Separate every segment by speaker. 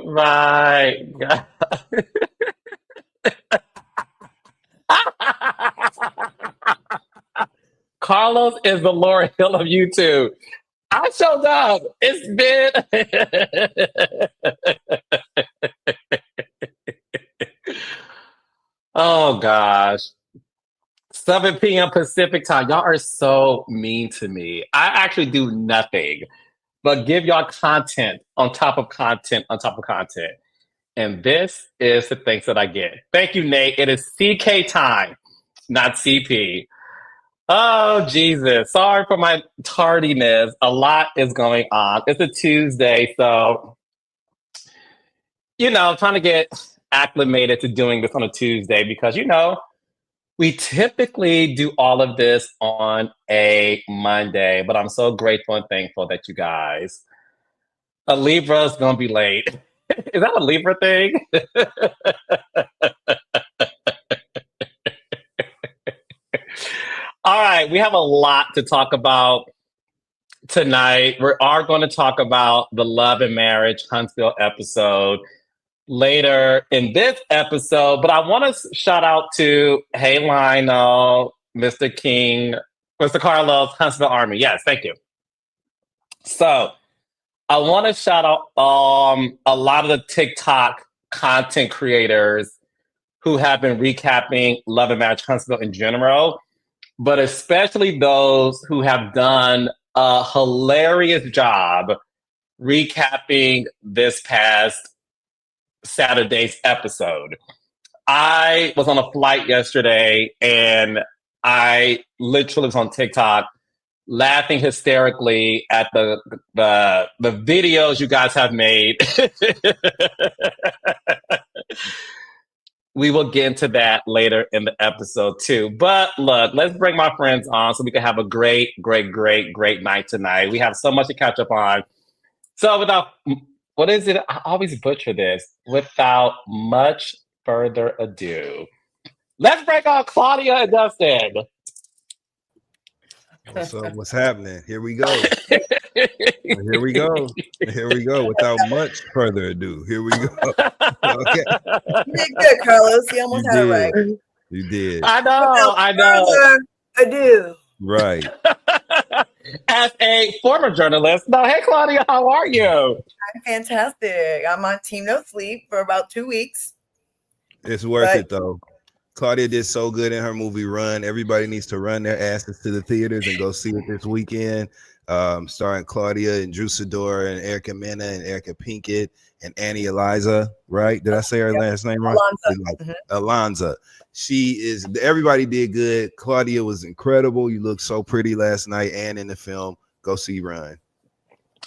Speaker 1: My God. Carlos is the Lauryn Hill of YouTube. I showed up. It's been. Oh gosh. 7 p.m. Pacific time. Y'all are so mean to me. I actually do nothing but give y'all content on top of content on top of content. And this is the things that I get. Thank you, Nate. It is CK time, not CP. Oh, Jesus. Sorry for my tardiness. A lot is going on. It's a Tuesday, so, trying to get acclimated to doing this on a Tuesday because, we typically do all of this on a Monday, but I'm so grateful and thankful that you guys. A Libra is going to be late. Is that a Libra thing? All right, we have a lot to talk about tonight. We are going to talk about the Love and Marriage Huntsville episode later in this episode, but I want to shout out to Hey Lionel, Mr. King, Mr. Carlos, Huntsville Army. Yes, thank you. So I want to shout out a lot of the TikTok content creators who have been recapping Love and Marriage Huntsville in general, but especially those who have done a hilarious job recapping this past Saturday's episode. I was on a flight yesterday and I literally was on TikTok laughing hysterically at the videos you guys have made. We will get into that later in the episode too. But look, let's bring my friends on so we can have a great night tonight. We have so much to catch up on. So what is it? I always butcher this. Without much further ado, let's break on Claudia and Dustin.
Speaker 2: So what's happening? Here we go. Here we go. Here we go. Without much further ado, here we go. Okay.
Speaker 3: You did good, Carlos. You almost had it right.
Speaker 2: You did.
Speaker 1: I know.
Speaker 3: Ado.
Speaker 2: Right.
Speaker 1: As a former journalist, no, hey Claudia, how are you?
Speaker 3: I'm fantastic. I'm on Team No Sleep for about 2 weeks.
Speaker 2: It's worth it though. Claudia did so good in her movie Run. Everybody needs to run their asses to the theaters and go see it this weekend. Starring Claudia and Drew Sidor and Erica Mena and Erica Pinkett and Annie Eliza. Right? Did I say her last name right? Alonza. She is. Everybody did good. Claudia was incredible. You looked so pretty last night and in the film. Go see Run.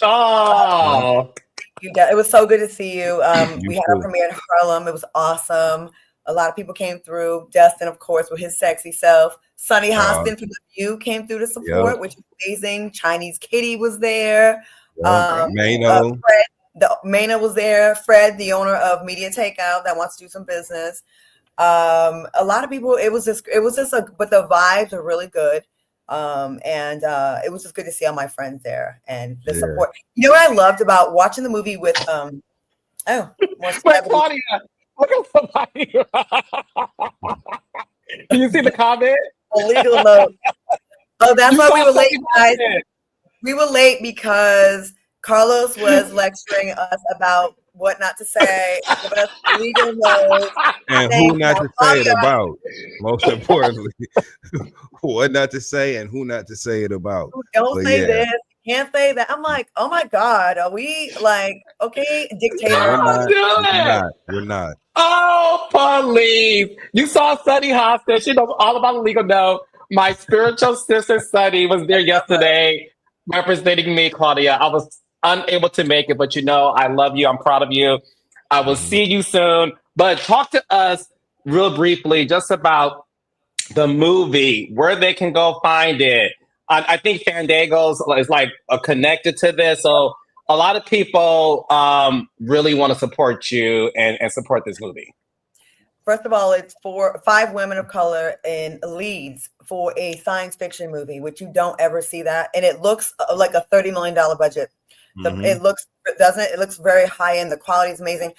Speaker 1: Oh,
Speaker 3: it was so good to see you. We had a premiere in Harlem. It was awesome. A lot of people came through. Dustin, of course, with his sexy self. Sonny Hostin from The View came through to support, which was amazing. Chinese Kitty was there.
Speaker 2: Mano.
Speaker 3: Mana was there. Fred, the owner of Media Takeout, that wants to do some business. A lot of people. But the vibes are really good. And it was just good to see all my friends there and the support. You know what I loved about watching the movie with
Speaker 1: Claudia, look at somebody. Do you see the comment?
Speaker 3: A legal note. Oh, that's why we were late, guys. We were late because Carlos was lecturing us about what not to say, give us legal notes,
Speaker 2: and who not to say it about. Most importantly, what not to say and who not to say it about.
Speaker 3: Don't say this, can't say that. I'm like, oh my God, are we like okay, dictator?
Speaker 2: We're not.
Speaker 1: Oh, please! You saw Sunny Hostage. She knows all about the legal note. My spiritual sister Sunny was there yesterday, representing me, Claudia. I was unable to make it, but I love you. I'm proud of you. I will see you soon. But talk to us real briefly just about the movie, where they can go find it. I think Fandango's is like connected to this. So a lot of people really want to support you and support this movie.
Speaker 3: First of all, it's for 5 women of color in leads for a science fiction movie, which you don't ever see that. And it looks like a $30 million budget. It looks, doesn't it? It looks very high end. The quality is amazing.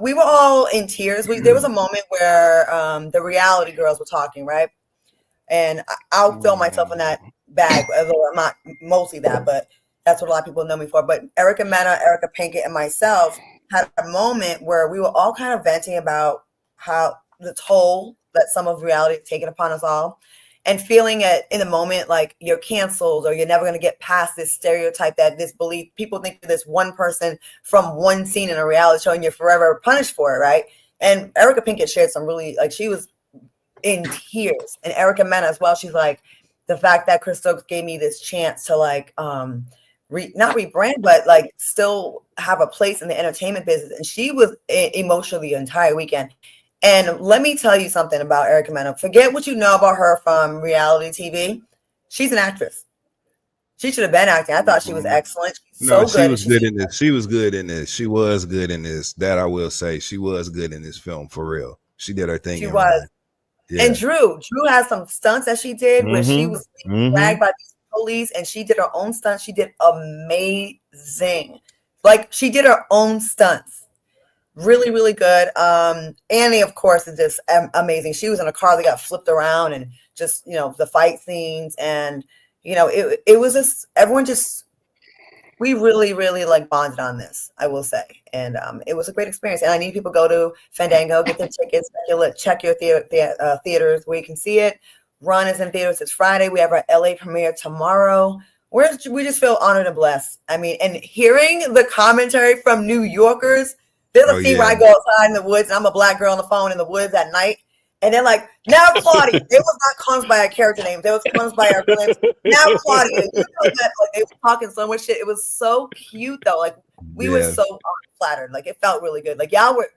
Speaker 3: We were all in tears. There was a moment where the reality girls were talking, right? And I'll throw myself in that bag, although I'm not mostly that, but that's what a lot of people know me for. But Erica Mena, Erica Pinkett, and myself had a moment where we were all kind of venting about how the toll that some of reality has taken upon us all, and feeling it in the moment like you're canceled or you're never going to get past this stereotype, that this belief, people think you're this one person from one scene in a reality show and you're forever punished for it, right? And Erica Pinkett shared some really, like, she was in tears, and Erica Mena as well. She's like, the fact that Chris Stokes gave me this chance to like not rebrand, but like still have a place in the entertainment business. And she was emotional the entire weekend. And let me tell you something about Erica Mena. Forget what you know about her from reality TV. She's an actress. She should have been acting. I thought she was excellent. She's so good.
Speaker 2: She was good in this. She was good in this. She was good in this. That I will say. She was good in this film, for real. She did her thing.
Speaker 3: She was. Yeah. And Drew has some stunts that she did where she was dragged by these police, and she did her own stunts. She did amazing. Like, she did her own stunts. Really, really good. Annie, of course, is just amazing. She was in a car that got flipped around, and just, you know, the fight scenes, and, you know, it was just, everyone just, we really, really like bonded on this, I will say. And it was a great experience. And I need people to go to Fandango, get their tickets, check your theaters where you can see it. Run is in theaters. It's Friday. We have our LA premiere tomorrow. We just feel honored and blessed. I mean, and hearing the commentary from New Yorkers, there's a scene where I go outside in the woods, and I'm a black girl on the phone in the woods at night. And they're like, now Claudia. It was not comes by our character names. It was comes by our names. Now Claudia. You know that, like, they were talking so much shit. It was so cute though. Like, we were so flattered. Like, it felt really good. Like, y'all were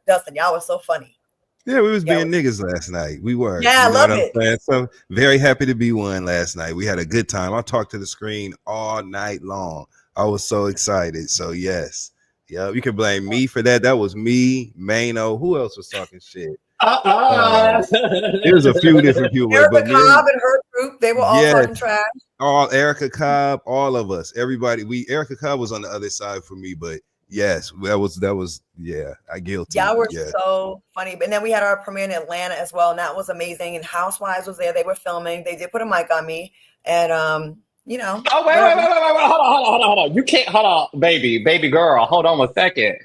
Speaker 3: so funny.
Speaker 2: Yeah, we was being niggas last night. We were.
Speaker 3: Yeah, I love it.
Speaker 2: So very happy to be one last night. We had a good time. I talked to the screen all night long. I was so excited. So yes. Yeah, you can blame me for that. That was me, Mano. Who else was talking shit? There's a few different people.
Speaker 3: Erica Cobb and her group, they were all talking trash.
Speaker 2: All Erica Cobb, all of us, everybody. Erica Cobb was on the other side for me, but yes, that was I guilty.
Speaker 3: Y'all were so funny. And then we had our premiere in Atlanta as well, and that was amazing. And Housewives was there. They were filming. They did put a mic on me, and you know.
Speaker 1: Oh, wait, hold on. You can't, hold on, baby girl. Hold on a second.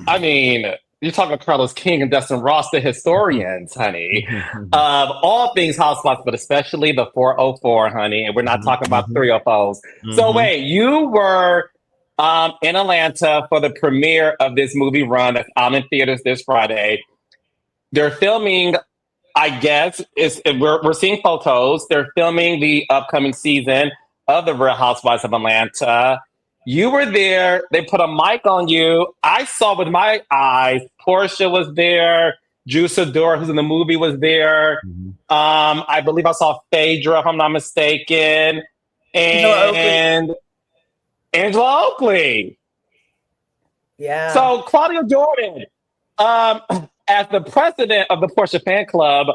Speaker 1: I mean, you're talking to Carlos King and Dustin Ross, the historians, honey, of all things Housewives, but especially the 404, honey. And we're not talking about 304s. So wait, you were in Atlanta for the premiere of this movie run that's out in theaters this Friday. They're filming, I guess, we're seeing photos. They're filming the upcoming season of the Real Housewives of Atlanta. You were there. They put a mic on you. I saw with my eyes. Porsha was there. Drew Sidora, who's in the movie, was there. I believe I saw Phaedra, if I'm not mistaken. And Angela Oakley.
Speaker 3: Yeah.
Speaker 1: So Claudia Jordan, as the president of the Porsha fan club,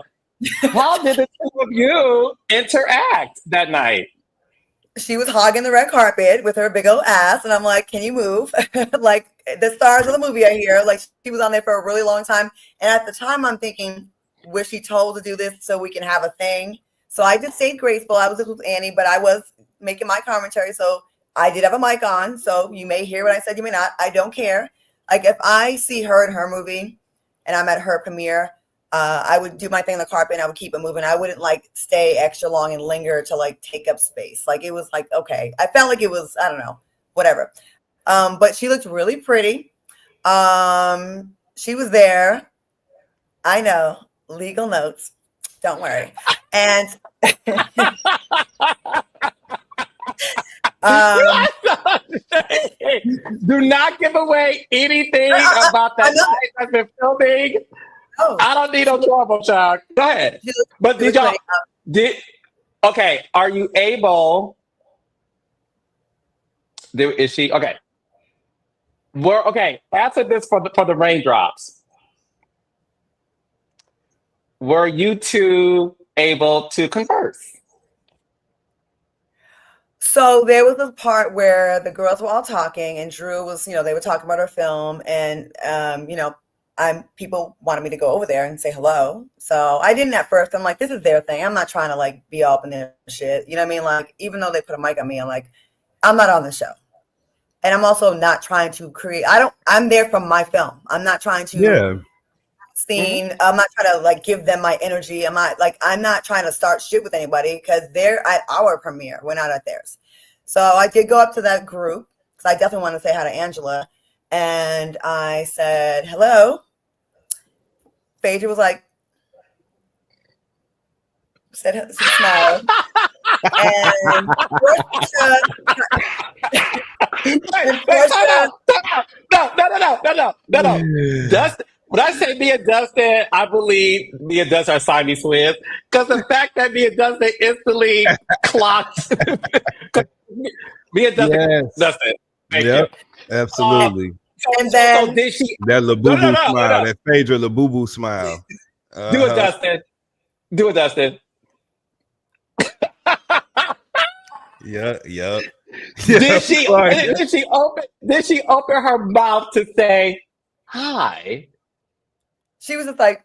Speaker 1: how did the two of you interact that night?
Speaker 3: She was hogging the red carpet with her big old ass, and I'm like, can you move? Like, the stars of the movie are here. Like, she was on there for a really long time. And at the time, I'm thinking, was she told to do this so we can have a thing? So I just stayed graceful. I was with Annie, but I was making my commentary. So I did have a mic on. So you may hear what I said, you may not. I don't care. Like, if I see her in her movie and I'm at her premiere, I would do my thing on the carpet and I would keep it moving. I wouldn't like stay extra long and linger to like take up space. Like, it was like, okay. I felt like it was, I don't know, whatever. But she looked really pretty. She was there. I know, legal notes. Don't worry. And
Speaker 1: do not give away anything about that night that's been filming. Oh. I don't need no trouble, child. Go ahead. But okay, are you able? Is she okay? Answer this for the raindrops. Were you two able to converse?
Speaker 3: So there was a part where the girls were all talking, and Drew was, they were talking about her film, and people wanted me to go over there and say hello. So I didn't at first. I'm like, this is their thing. I'm not trying to like be all up in their shit. You know what I mean? Like, even though they put a mic on me, I'm like, I'm not on the show. And I'm also not trying to create. I'm there for my film. I'm not trying to scene. I'm not trying to like give them my energy. I'm not trying to start shit with anybody because they're at our premiere. We're not at theirs. So I did go up to that group because I definitely want to say hi to Angela. And I said, hello. Phaedra was like, smiled. And Porsha,
Speaker 1: no. Dustin, when I say me and Dustin, I believe me and Dustin are Siamese twins. Because the fact that me and Dustin instantly clocked. Me and Dustin. Dustin. Thank you.
Speaker 2: Absolutely.
Speaker 3: And then
Speaker 1: so did she?
Speaker 2: That Labubu smile, that Phaedra Labubu smile.
Speaker 1: Do it, Dustin. Do it, Dustin.
Speaker 2: Yeah.
Speaker 1: Did she open her mouth to say hi?
Speaker 3: She was just like.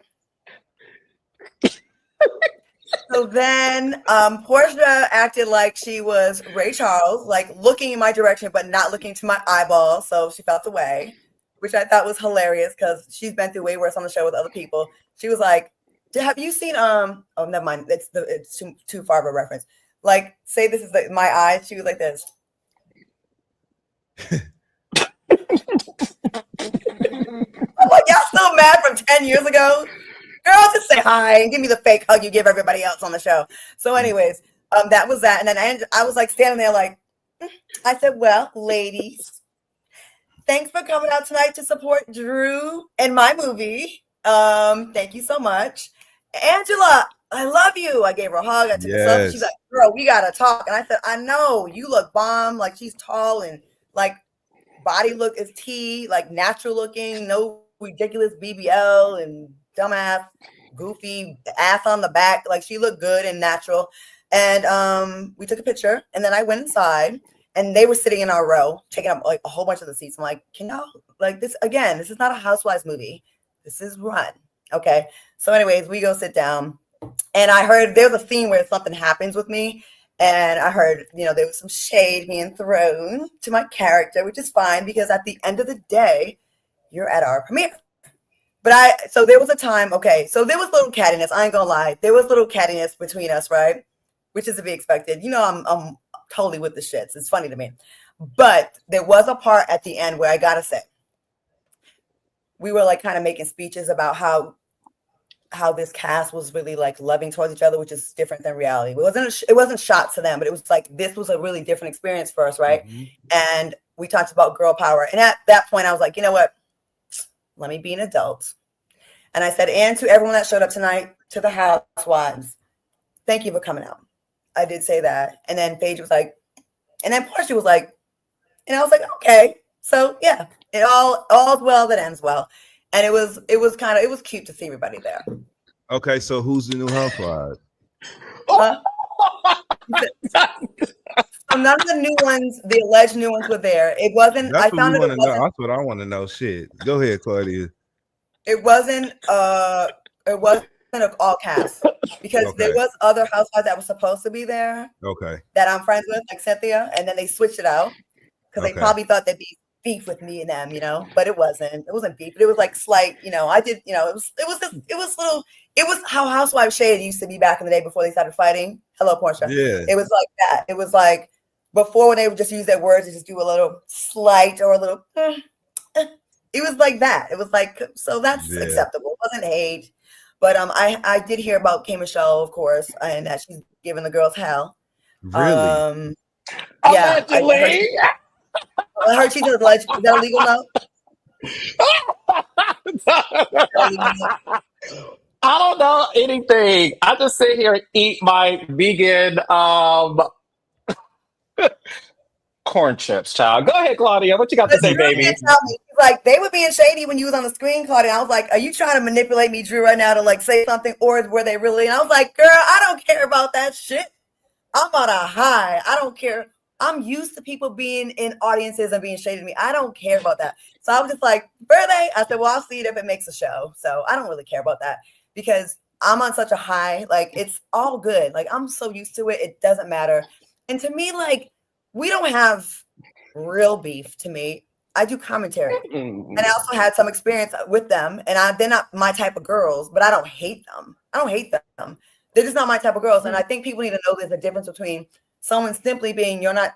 Speaker 3: So then Porsha acted like she was Ray Charles, like looking in my direction, but not looking to my eyeballs. So she felt away, which I thought was hilarious because she's been through way worse on the show with other people. She was like, have you seen, oh, never mind. It's too far of a reference. Like, say this is my eyes. She was like this. I'm like, y'all still mad from 10 years ago? Girl, just say hi and give me the fake hug you give everybody else on the show. So anyways, that was that. And then I was like standing there like, I said, well, ladies, thanks for coming out tonight to support Drew and my movie. Thank you so much. Angela, I love you. I gave her a hug. I took a selfie. She's like, girl, we got to talk. And I said, I know. You look bomb. Like, she's tall and like body look is T, like natural looking, no ridiculous BBL and dumbass, goofy ass on the back. Like, she looked good and natural. And we took a picture. And then I went inside. And they were sitting in our row, taking up like a whole bunch of the seats. I'm like, can y'all, like this, again, this is not a Housewives movie. This is Run. Okay. So anyways, we go sit down. And I heard there's a scene where something happens with me. And I heard, there was some shade being thrown to my character, which is fine because at the end of the day, you're at our premiere. But so there was a time, okay, so there was little cattiness. I ain't gonna lie. There was little cattiness between us, right? Which is to be expected. I'm totally with the shits. It's funny to me. But there was a part at the end where I gotta say, we were like kind of making speeches about how this cast was really like loving towards each other, which is different than reality. It wasn't shot to them, but it was like, this was a really different experience for us, right? Mm-hmm. And we talked about girl power. And at that point, I was like, you know what? Let me be an adult. And I said, and to everyone that showed up tonight, to the Housewives, thank you for coming out. I did say that. And then Paige was like, and then Porsha was like, and I was like, okay. So yeah, it all's well that ends well. And it was cute to see everybody there.
Speaker 2: Okay, so who's the new housewife?
Speaker 3: So none of the new ones, the alleged new ones, were there. It wasn't.
Speaker 2: That's what I want to know. Shit, go ahead, Claudia.
Speaker 3: It wasn't. It wasn't an all cast because there was other housewives that were supposed to be there. Okay. That I'm friends with, like Cynthia, and then they switched it out because they probably thought they'd be beef with me and them, but it wasn't. It wasn't beef. But it was like slight, I did, it was how Housewives shade used to be back in the day before they started fighting. Hello, Porsha. Yeah. It was like that. It was like before when they would just use their words and just do a little slight or a little, it was like that. It was like, so that's acceptable. It wasn't hate. But I did hear about K. Michelle, of course, and that she's giving the girls hell.
Speaker 2: Really?
Speaker 3: Yeah. I heard she's alleged. Is that illegal now?
Speaker 1: I don't know anything. I just sit here and eat my vegan corn chips, child. Go ahead, Claudia. What you got to say, baby?
Speaker 3: Like, they were being shady when you was on the screen, Claudia. I was like, are you trying to manipulate me, Drew, right now to like say something, or were they really? And I was like, girl, I don't care about that shit. I'm on a high. I don't care I'm used to people being in audiences and being shaded at me. I don't care about that. So I was just like, birthday. I said, well, I'll see it if it makes a show. So I don't really care about that because I'm on such a high. Like, it's all good. Like, I'm so used to it. It doesn't matter. And to me, like, we don't have real beef to me. I do commentary. And I also had some experience with them. And they're not my type of girls, but I don't hate them. I don't hate them. They're just not my type of girls. And I think people need to know there's a difference between someone simply being you're not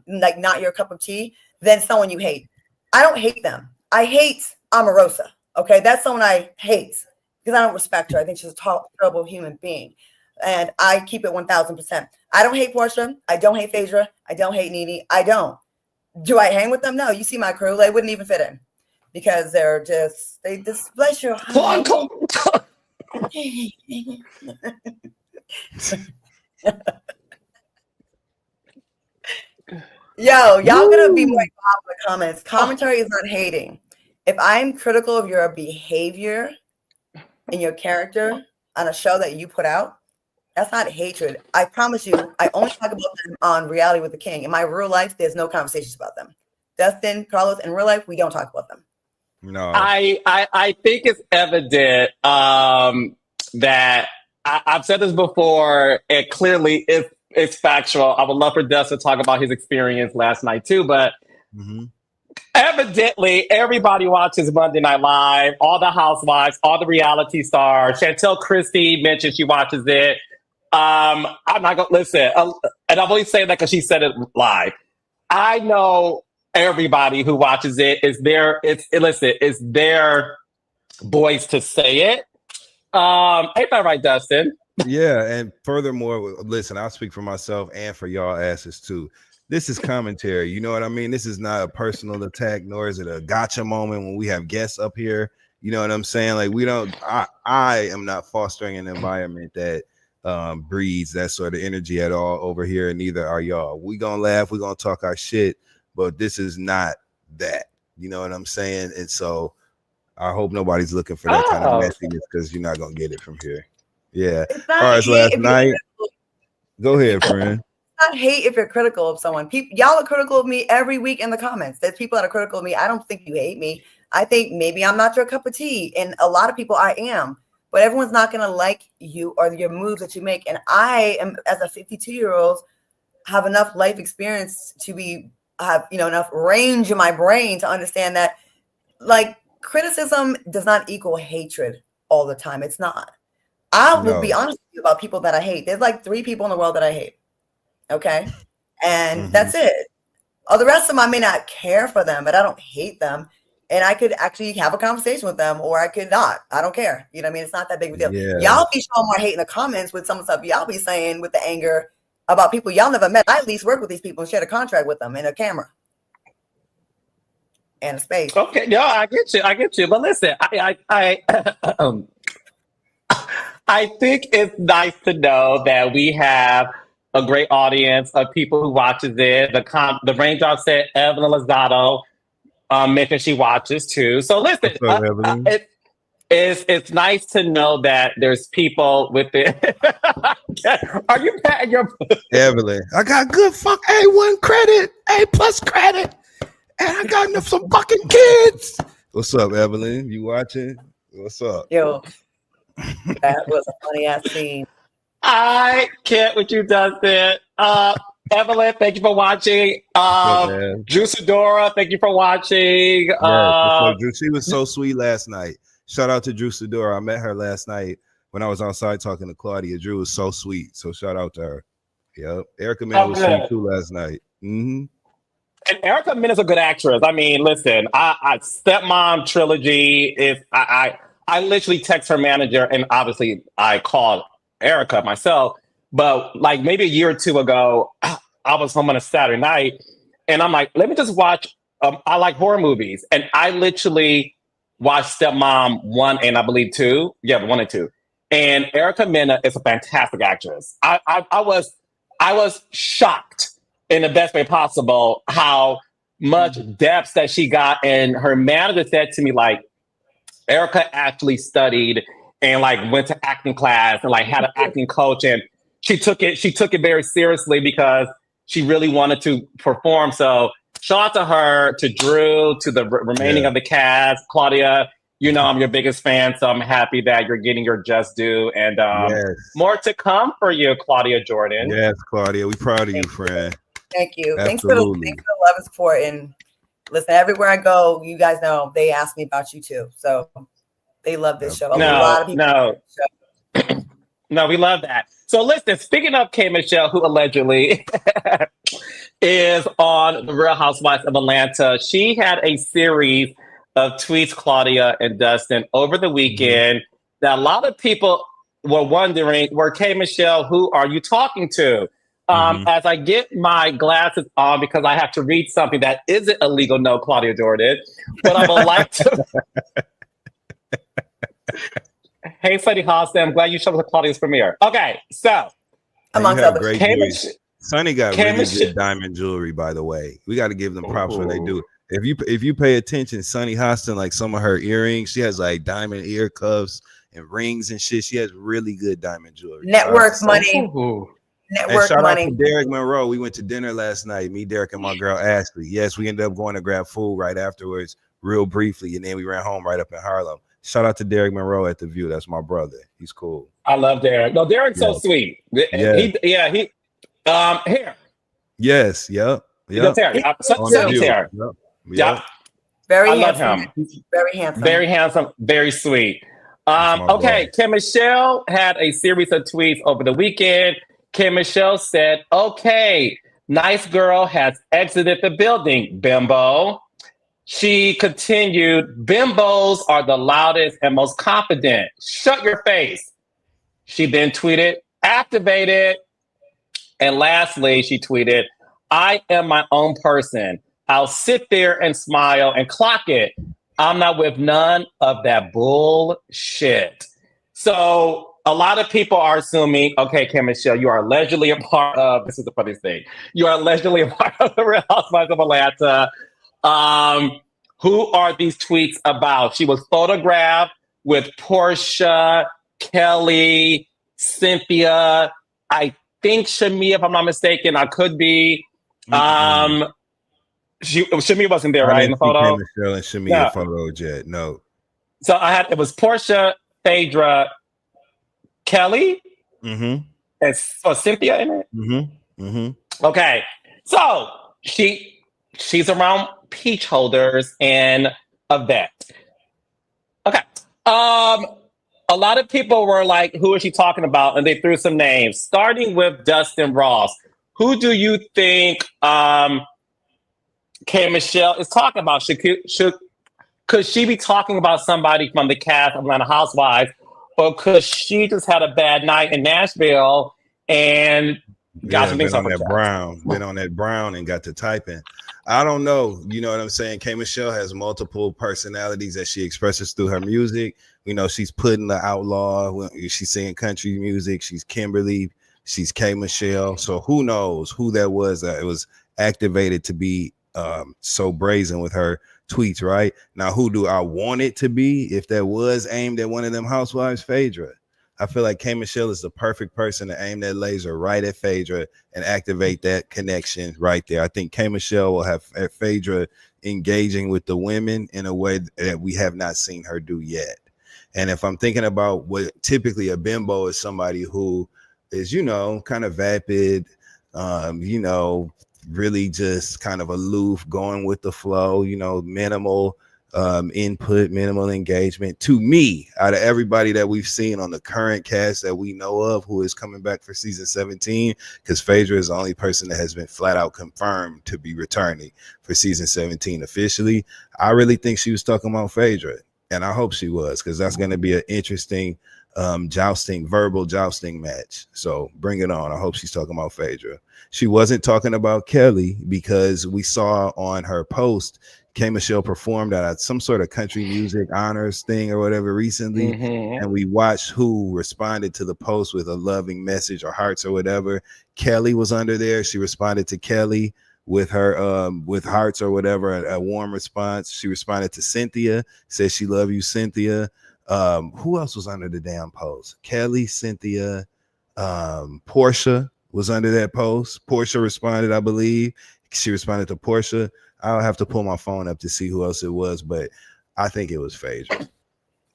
Speaker 3: like not your cup of tea than someone you hate. I don't hate them. I hate Omarosa. Okay, that's someone I hate because I don't respect her. I think she's a terrible human being, and I keep it 1000%. I don't hate Porsha. I don't hate Phaedra. I don't hate Nene. I don't. Do I hang with them? No. You see my crew; they wouldn't even fit in because they just bless your heart. Yo, y'all gonna be more involved in the comments. Commentary is not hating. If I'm critical of your behavior and your character on a show that you put out, that's not hatred. I promise you, I only talk about them on Reality with the King. In my real life, there's no conversations about them. Dustin, Carlos, in real life, we don't talk about them.
Speaker 2: No.
Speaker 1: I think it's evident that I've said this before. It clearly is. It's factual. I would love for Dustin to talk about his experience last night too, but evidently everybody watches Monday Night Live, all the housewives, all the reality stars. Chantel Christie mentioned she watches it. I'm not gonna listen, and I'm only saying that because she said it live. I know everybody who watches it is there. It's their voice to say it. Ain't that right, Dustin?
Speaker 2: Yeah, and furthermore, listen, I'll speak for myself and for y'all asses too. This is commentary, you know what I mean? This is not a personal attack, nor is it a gotcha moment when we have guests up here. You know what I'm saying? Like, we don't. I am not fostering an environment that breeds that sort of energy at all over here, and neither are y'all. We gonna laugh, we gonna talk our shit, but this is not that. You know what I'm saying? And so I hope nobody's looking for that kind of messiness because you're not gonna get it from here. Yeah. As far as last night, go ahead, friend.
Speaker 3: It's not hate if you're critical of someone. Y'all are critical of me every week in the comments. There's people that are critical of me. I don't think you hate me. I think maybe I'm not your cup of tea. And a lot of people I am. But everyone's not going to like you or your moves that you make. And I am, as a 52-year-old, have enough life experience to have enough range in my brain to understand that, like, criticism does not equal hatred all the time. It's not. I will be honest with you about people that I hate. There's like 3 people in the world that I hate. Okay. And that's it. The rest of them, I may not care for them, but I don't hate them. And I could actually have a conversation with them, or I could not. I don't care. You know what I mean? It's not that big of a deal. Yeah. Y'all be showing more hate in the comments with some of the stuff y'all be saying with the anger about people y'all never met. I at least work with these people and shared a contract with them and a camera and a space.
Speaker 1: Okay. No, I get you. But listen, I think it's nice to know that we have a great audience of people who watches it. The raindrop said Evelyn Lozado mentioned she watches too. So listen, it's nice to know that there's people with it. Are you patting your
Speaker 2: Evelyn? I got good A1 credit, A+ credit, and I got some fucking kids. What's up, Evelyn? You watching? What's up?
Speaker 3: Yo. That was a funny ass scene.
Speaker 1: I can't with you, Dustin. Evelyn, thank you for watching. Drew Sidora, thank you for watching.
Speaker 2: Drew, she was so sweet last night. Shout out to Drew Sidora. I met her last night when I was outside talking to Claudia. Drew was so sweet. So shout out to her. Yep. Erica Mena was sweet too last night. And
Speaker 1: Erica Mena's a good actress. I mean, listen, I Stepmom trilogy is I literally text her manager, and obviously I called Erica myself, but like maybe a year or 2 ago, I was home on a Saturday night and I'm like, let me just watch, I like horror movies. And I literally watched Stepmom 1 and I believe 2. Yeah, 1 and 2. And Erica Mena is a fantastic actress. I was shocked in the best way possible how much depth that she got. And her manager said to me, like, Erica actually studied and like went to acting class and like had an acting coach, and she took it very seriously because she really wanted to perform. So shout out to her, to Drew, to the remaining of the cast. Claudia, you know I'm your biggest fan, so I'm happy that you're getting your just due. And more to come for you, Claudia Jordan.
Speaker 2: Yes, Claudia, we proud of you, friend.
Speaker 3: Thank you.
Speaker 2: Absolutely.
Speaker 3: Thanks for the love and support. And listen, everywhere I go, you guys know they ask me about you too. So they love this show. A lot of people.
Speaker 1: No, we love that. So listen, speaking of K. Michelle, who allegedly is on The Real Housewives of Atlanta, she had a series of tweets, Claudia and Dustin, over the weekend that a lot of people were wondering, were K. Michelle, who are you talking to? As I get my glasses on, because I have to read something that isn't illegal, no, Claudia Jordan, but I would like to... Hey, Freddie Hostin, I'm glad you showed up to Claudia's premiere. Okay, so...
Speaker 3: Amongst other
Speaker 2: great jewelry. Sonny got really good diamond jewelry, by the way. We got to give them props when they do. If you pay attention, Sonny Hostin, like some of her earrings, she has like diamond ear cuffs and rings and shit. She has really good diamond jewelry.
Speaker 3: Network money.
Speaker 2: And shout out to Derek Monroe. We went to dinner last night. Me, Derek, and my girl Ashley. Yes, we ended up going to grab food right afterwards, real briefly, and then we ran home right up in Harlem. Shout out to Derek Monroe at the View. That's my brother. He's cool.
Speaker 1: I love Derek. No, Derek's so sweet.
Speaker 2: Yeah.
Speaker 1: He here.
Speaker 2: Yes. Yep.
Speaker 1: Yep.
Speaker 3: Very
Speaker 1: I
Speaker 3: handsome.
Speaker 1: love him.
Speaker 3: Very handsome.
Speaker 1: Very handsome. Very sweet. Okay. Kim Michelle had a series of tweets over the weekend. Kim Michelle said, "Okay, nice girl has exited the building, bimbo." She continued, "Bimbos are the loudest and most confident. Shut your face." She then tweeted, "Activated." And lastly, she tweeted, "I am my own person. I'll sit there and smile and clock it. I'm not with none of that bullshit." So a lot of people are assuming, okay, Kim Michelle, you are allegedly a part of, this is the funniest thing, you are allegedly a part of the Real Housewives of Atlanta. Who are these tweets about? She was photographed with Porsha, Kelly, Cynthia, I think Shamia, if I'm not mistaken. I could be. Shamia wasn't there, right, in the photo?
Speaker 2: Michelle and Shamia photos yet? No.
Speaker 1: So it was Porsha, Phaedra, Kelly, and Cynthia in it. Okay, so she's around peach holders and a vet. Okay. A lot of people were like, who is she talking about? And they threw some names, starting with Dustin Ross. Who do you think K. Michelle is talking about? Could she be talking about somebody from the cast of Atlanta Housewives? Or could she just had a bad night in Nashville and got some things
Speaker 2: on that brown, been on that brown and got to typing? I don't know. You know what I'm saying? K. Michelle has multiple personalities that she expresses through her music. You know, she's putting the outlaw. She's singing country music. She's Kimberly. She's K. Michelle. So who knows who that was? It was activated to be so brazen with her tweets, right? Now, who do I want it to be? If that was aimed at one of them housewives, Phaedra. I feel like K. Michelle is the perfect person to aim that laser right at Phaedra and activate that connection right there. I think K. Michelle will have Phaedra engaging with the women in a way that we have not seen her do yet. And if I'm thinking about what typically a bimbo is, somebody who is, you know, kind of vapid, you know, really just kind of aloof, going with the flow, you know, minimal input, minimal engagement. To me, out of everybody that we've seen on the current cast that we know of who is coming back for season 17, because Phaedra is the only person that has been flat out confirmed to be returning for season 17 officially. I really think she was talking about Phaedra, and I hope she was, because that's going to be an interesting verbal jousting match. So bring it on. I hope she's talking about Phaedra. She wasn't talking about Kelly, because we saw on her post K. Michelle performed at some sort of country music honors thing or whatever recently, and we watched who responded to the post with a loving message or hearts or whatever. Kelly was under there. She responded to Kelly with her with hearts or whatever, a warm response. She responded to Cynthia, said she love you, Cynthia. Who else was under the damn post? Kelly, Cynthia, Porsha was under that post. Porsha responded, I believe. She responded to Porsha. I'll have to pull my phone up to see who else it was, but I think it was Phaedra.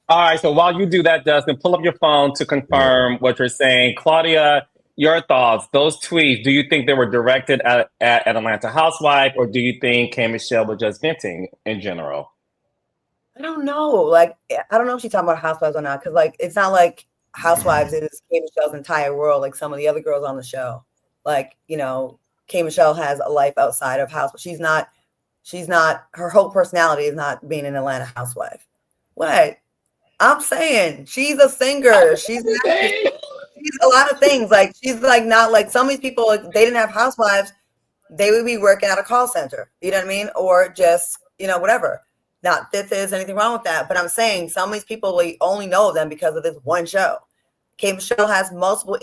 Speaker 1: All right, so while you do that, Dustin, pull up your phone to confirm what you're saying. Claudia, your thoughts, those tweets, do you think they were directed at an Atlanta housewife, or do you think K. Michelle was just venting in general?
Speaker 3: I don't know. Like, I don't know if she's talking about housewives or not, because like it's not like Housewives is K. Michelle's entire world, like some of the other girls on the show. Like, you know, K. Michelle has a life outside of Housewives. She's not, her whole personality is not being an Atlanta housewife. What? I'm saying she's a singer. She's a lot of things. Like, she's like not like some of these people, like, they didn't have housewives, they would be working at a call center. You know what I mean? Or just, you know, whatever. Not that there's anything wrong with that, but I'm saying some of these people, we only know them because of this one show. K. Michelle has multiple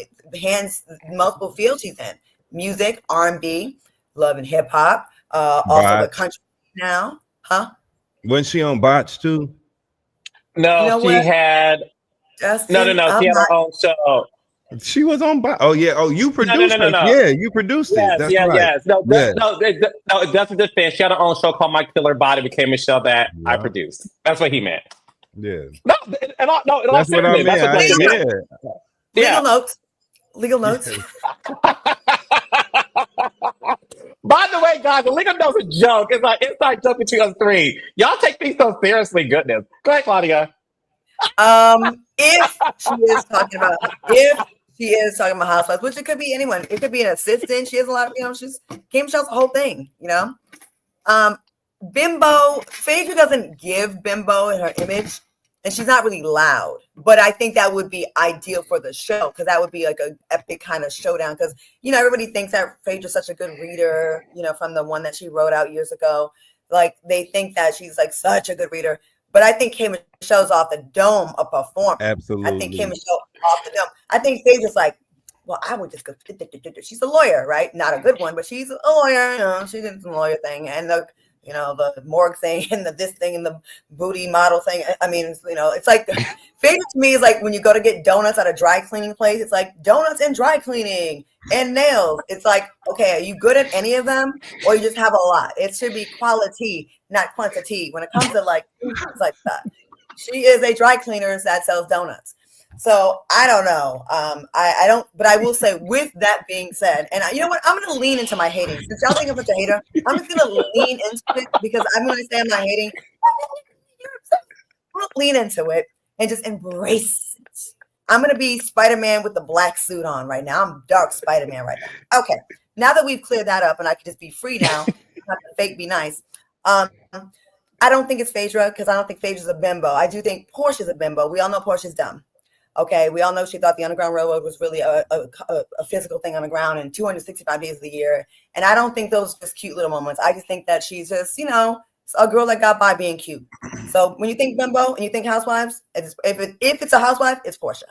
Speaker 3: fields she's in: music, R&B, love and hip hop, also the country now, huh?
Speaker 2: Wasn't she on Botch too?
Speaker 1: No,
Speaker 3: You know
Speaker 1: she
Speaker 3: what?
Speaker 1: had.
Speaker 3: Justin,
Speaker 1: No. She had her own show.
Speaker 2: She was on Botch. Oh yeah. Oh, you produced it.
Speaker 1: No.
Speaker 2: Yeah, you produced it. That's right.
Speaker 1: Yes. No, that's a defense. She had her own show called My Killer Body with K. Michelle that I produced. That's what he meant.
Speaker 2: Yeah.
Speaker 1: No, that's
Speaker 2: what I meant.
Speaker 3: Legal notes.
Speaker 1: By the way, guys, the legal notes a joke. It's like inside joke between us three. Y'all take things so seriously. Goodness. Go ahead, Claudia.
Speaker 3: If she is talking about housewives, which it could be anyone, it could be an assistant. She has a lot of, you know, she's K. Michelle's the whole thing, you know. Bimbo, Phaedra doesn't give bimbo in her image, and she's not really loud. But I think that would be ideal for the show, because that would be like an epic kind of showdown. Because, you know, everybody thinks that Phaedra's such a good reader, you know, from the one that she wrote out years ago. Like, they think that she's like such a good reader. But I think K. Michelle's off the dome a performer.
Speaker 2: Absolutely.
Speaker 3: I think K. Michelle off the dome. I think Phaedra's like, well, I would just go. She's a lawyer, right? Not a good one, but she's a lawyer. You know, she did some lawyer thing, and the, you know, the morgue thing, and the this thing, and the booty model thing. I mean, you know, it's like Phaedra to me is like when you go to get donuts at a dry cleaning place. It's like donuts and dry cleaning and nails. It's like, okay, are you good at any of them, or you just have a lot? It should be quality, not quantity. When it comes to like things like that, she is a dry cleaner that sells donuts. So I don't know. I don't, but I will say, with that being said, and you know what? I'm going to lean into my hating. Since y'all think I'm such a hater, I'm just going to lean into it, because I'm going to say I'm not hating. I'm going to lean into it and just embrace it. I'm going to be Spider-Man with the black suit on right now. I'm dark Spider-Man right now. Okay. Now that we've cleared that up and I can just be free now, not to fake be nice. I don't think it's Phaedra, because I don't think Phaedra's a bimbo. I do think Porsha's a bimbo. We all know Porsha's dumb. Okay, we all know she thought the Underground Railroad was really a physical thing on the ground, and 265 days of the year. And I don't think those are just cute little moments. I just think that she's just, you know, a girl that got by being cute. So when you think bimbo and you think housewives, if it's a housewife, it's Porsha.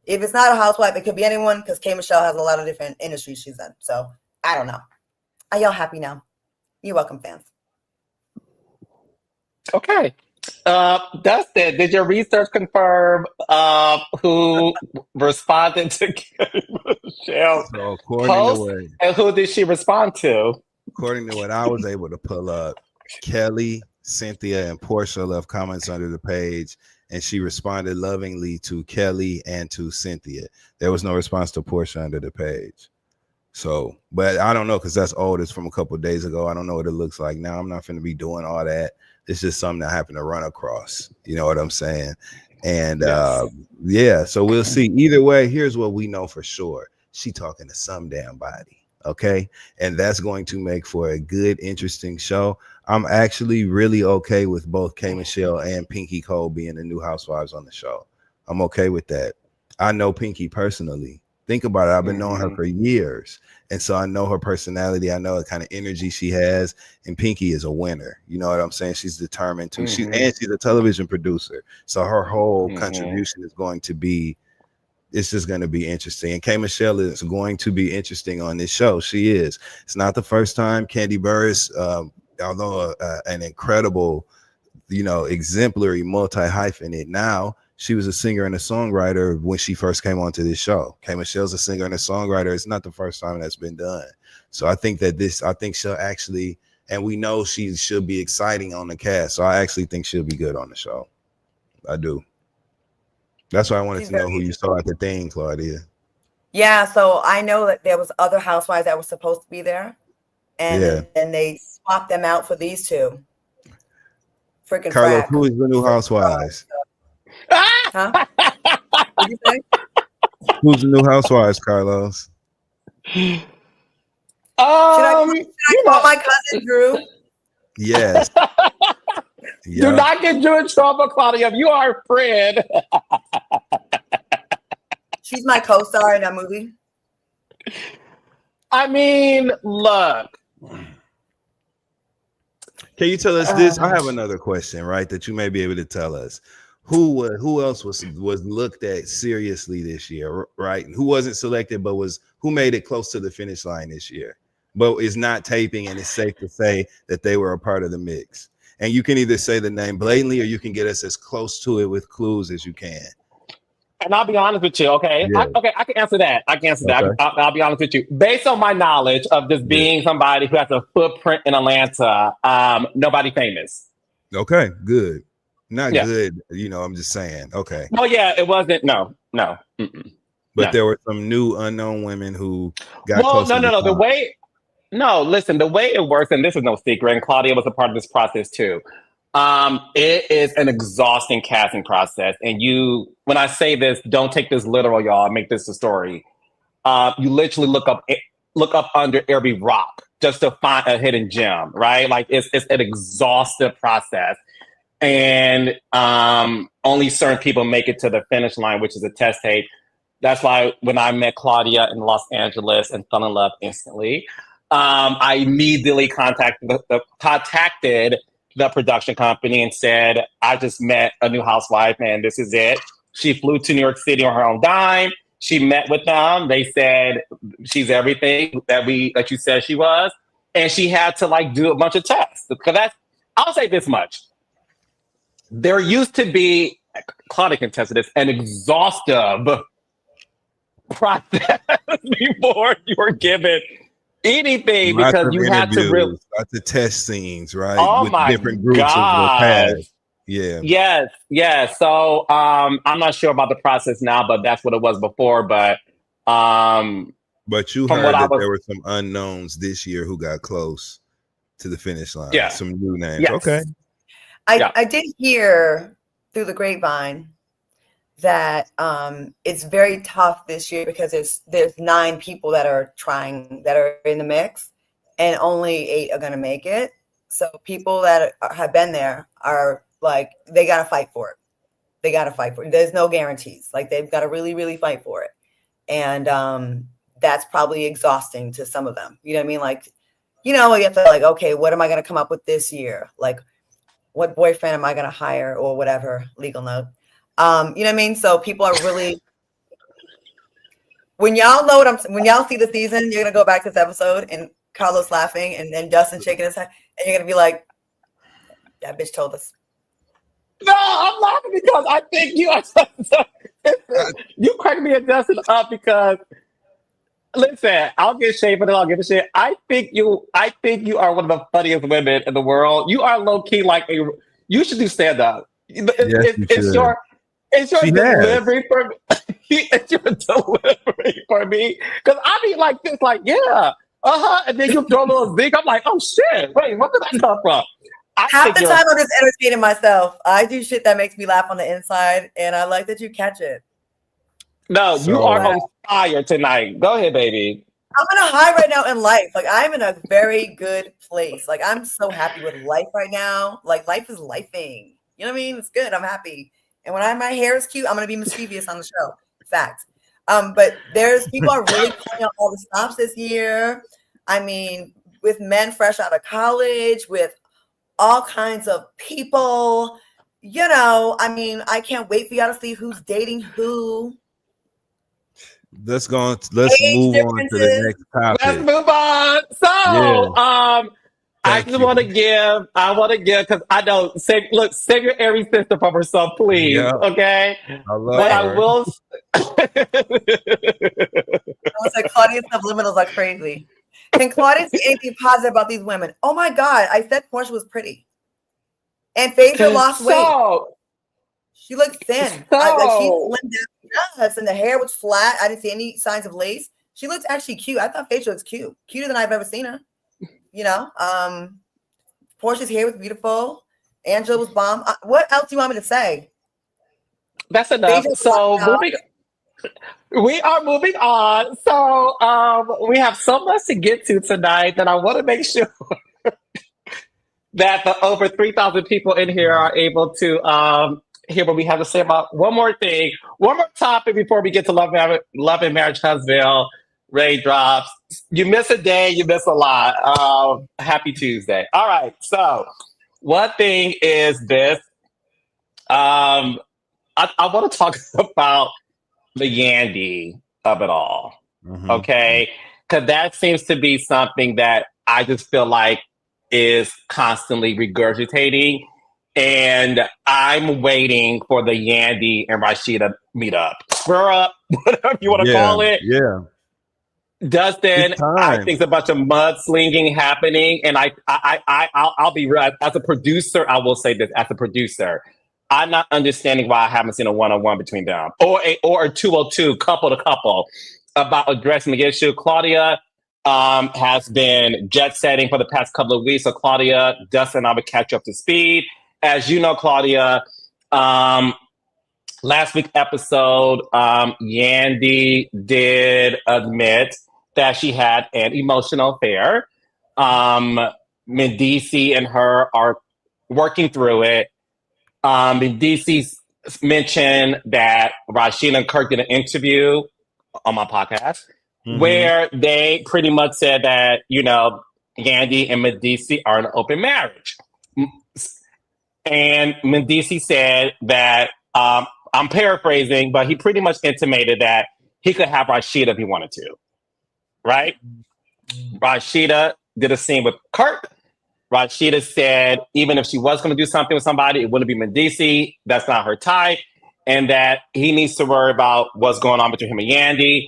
Speaker 3: If it's not a housewife, it could be anyone, because K. Michelle has a lot of different industries she's in. So I don't know. Are y'all happy now? You're welcome, fans.
Speaker 1: Okay. Dustin, did your research confirm who responded to Michelle's post? And who did she respond to?
Speaker 2: According to what I was able to pull up, Kelly, Cynthia, and Porsha left comments under the page, and she responded lovingly to Kelly and to Cynthia. There was no response to Porsha under the page. So, but I don't know, because that's old. It's from a couple of days ago. I don't know what it looks like now. I'm not going to be doing all that. It's just something that happened to run across. You know what I'm saying? And yes. So we'll see. Either way, here's what we know for sure. She talking to some damn body. Okay. And that's going to make for a good, interesting show. I'm actually really okay with both K. Michelle and Pinky Cole being the new housewives on the show. I'm okay with that. I know Pinky personally. Think about it. I've been knowing her for years. And so I know her personality. I know the kind of energy she has. And Pinky is a winner. You know what I'm saying? She's determined to. She's a television producer. So her whole contribution is going to be, it's just going to be interesting. And K. Michelle is going to be interesting on this show. She is. It's not the first time. Candy Burris, although an incredible, you know, exemplary multi-hyphenate now, she was a singer and a songwriter when she first came onto this show. K Michelle's a singer and a songwriter. It's not the first time that's been done. So I think she'll actually, and we know she should be exciting on the cast. So I actually think she'll be good on the show. I do. That's why I wanted to know who you saw at the thing, Claudia.
Speaker 3: Yeah, so I know that there was other housewives that were supposed to be there, and then they swapped them out for these two. Freaking
Speaker 2: Carlos,
Speaker 3: frack.
Speaker 2: who is the new housewives?
Speaker 3: Huh? What'd you say?
Speaker 2: Who's the new housewives, Carlos?
Speaker 3: Should I call my cousin Drew?
Speaker 2: Yes.
Speaker 1: Do not get Drew in trouble, Claudia. You are a friend.
Speaker 3: She's my co-star in that movie.
Speaker 1: I mean, look.
Speaker 2: Can you tell us this? I have another question, right? That you may be able to tell us. Who else was looked at seriously this year, right? Who wasn't selected, but who made it close to the finish line this year, but is not taping, and it's safe to say that they were a part of the mix. And you can either say the name blatantly, or you can get us as close to it with clues as you can.
Speaker 1: And I'll be honest with you, okay?
Speaker 2: Yeah.
Speaker 1: I can answer that. I'll be honest with you. Based on my knowledge of just being somebody who has a footprint in Atlanta, nobody famous.
Speaker 2: Okay, good. Not good, I'm just saying. Okay.
Speaker 1: Oh, yeah, it wasn't. No. Mm-mm.
Speaker 2: But there were some new unknown women who got close.
Speaker 1: No. The way it works, and this is no secret, and Claudia was a part of this process too. It is an exhausting casting process. And when I say this, don't take this literal, y'all. Make this a story. You literally look up under every rock just to find a hidden gem, right? Like it's an exhaustive process. And only certain people make it to the finish line, which is a test tape. That's why when I met Claudia in Los Angeles and fell in love instantly, I immediately contacted the production company and said, I just met a new housewife and this is it. She flew to New York City on her own dime. She met with them. They said she's everything that you said she was. And she had to do a bunch of tests. Because I'll say this much. There used to be, Claudia can test this, an exhaustive process before you were given anything, because you had to really
Speaker 2: lots of test scenes, right?
Speaker 1: Oh,
Speaker 2: with
Speaker 1: my
Speaker 2: different groups of the cast. Yeah.
Speaker 1: Yes. So I'm not sure about the process now, but that's what it was before. But
Speaker 2: you heard that there were some unknowns this year who got close to the finish line.
Speaker 1: Yeah.
Speaker 2: Some new names.
Speaker 1: Yes.
Speaker 2: Okay.
Speaker 3: I did hear through the grapevine that it's very tough this year because there's 9 people that are in the mix, and only 8 are going to make it. So people that have been there are they got to fight for it. There's no guarantees. They've got to really, really fight for it. And that's probably exhausting to some of them. You know what I mean? You have to okay, what am I going to come up with this year? What boyfriend am I going to hire or whatever, legal note. You know what I mean? So people are really, when y'all see the season, you're going to go back to this episode and Carlos laughing and then Dustin shaking his head, and you're going to be like, that bitch told us.
Speaker 1: No, I'm laughing because I think you crack me and Dustin up because, listen, I'll get shade, but then I'll give a shit. I think you are one of the funniest women in the world. You are low key you should do stand up. It's your delivery for me. It's your delivery for me. Because I be like this, and then you throw a little zing. I'm like, oh shit, wait, where did that come from?
Speaker 3: Half the time I'm just entertaining myself. I do shit that makes me laugh on the inside, and I like that you catch it.
Speaker 1: No, you are on fire tonight. Go ahead, baby.
Speaker 3: I'm in a high right now in life. I'm in a very good place. I'm so happy with life right now. Life is lifing. You know what I mean? It's good. I'm happy. And when my hair is cute, I'm gonna be mischievous on the show. Fact. But people are really pulling out all the stops this year. I mean, with men fresh out of college, with all kinds of people. I can't wait for y'all to see who's dating who.
Speaker 2: Let's move on to the next topic.
Speaker 1: Let's move on. So, I just want to give, because I know, save your Aries sister from herself, please.
Speaker 2: Yeah.
Speaker 1: Okay.
Speaker 2: I love
Speaker 1: But
Speaker 2: her.
Speaker 1: I will.
Speaker 3: I was like, Claudia's subliminals are crazy. Can Claudia say anything positive about these women? Oh my God. I said Porsha was pretty. And Phaedra lost weight. She looked thin. Like she slimmed down. Yes, and the hair was flat. I didn't see any signs of lace. She looked actually cute. I thought Phaedra was cute. Cuter than I've ever seen her. You know? Porsha's hair was beautiful. Angela was bomb. What else do you want me to say?
Speaker 1: That's enough. So we are moving on. So we have so much to get to tonight that I want to make sure that the over 3,000 people in here are able to hear what we have to say about one more topic before we get to Love and Marriage Huntsville. Ray drops. You miss a day, you miss a lot. Happy Tuesday. All right. So one thing is this. I want to talk about the Yandy of it all. Mm-hmm. Okay. Because that seems to be something that I just feel like is constantly regurgitating. And I'm waiting for the Yandy and Rashida meetup. Spur up, whatever you want to call it.
Speaker 2: Yeah.
Speaker 1: Dustin, I think it's a bunch of mudslinging happening. And I'll be real. As a producer, I will say this. As a producer, I'm not understanding why I haven't seen a one-on-one between them or a 202 couple to couple about addressing the issue. Claudia has been jet setting for the past couple of weeks. So Claudia, Dustin, and I would catch you up to speed. As you know, Claudia, last week's episode, Yandy did admit that she had an emotional affair. Mendici and her are working through it. Mendici mentioned that Rashida and Kirk did an interview on my podcast where they pretty much said that, you know, Yandy and Mendici are in an open marriage. And Mendici said that, I'm paraphrasing, but he pretty much intimated that he could have Rashida if he wanted to, right? Rashida did a scene with Kirk. Rashida said even if she was going to do something with somebody, it wouldn't be Mendici. That's not her type. And that he needs to worry about what's going on between him and Yandy.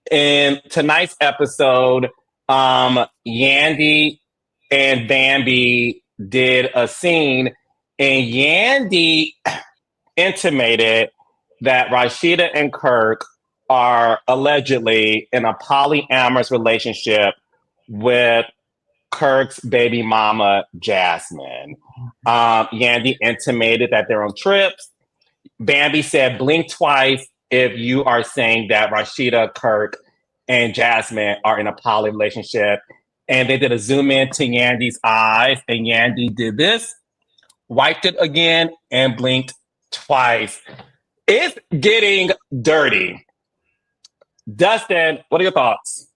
Speaker 1: In tonight's episode, Yandy and Bambi did a scene, and Yandy intimated that Rashida and Kirk are allegedly in a polyamorous relationship with Kirk's baby mama, Jasmine. Yandy intimated that they're on trips. Bambi said, blink twice if you are saying that Rashida, Kirk, and Jasmine are in a poly relationship. And they did a zoom in to Yandy's eyes, and Yandy did this, wiped it again, and blinked twice. It's getting dirty. Dustin, what are your thoughts?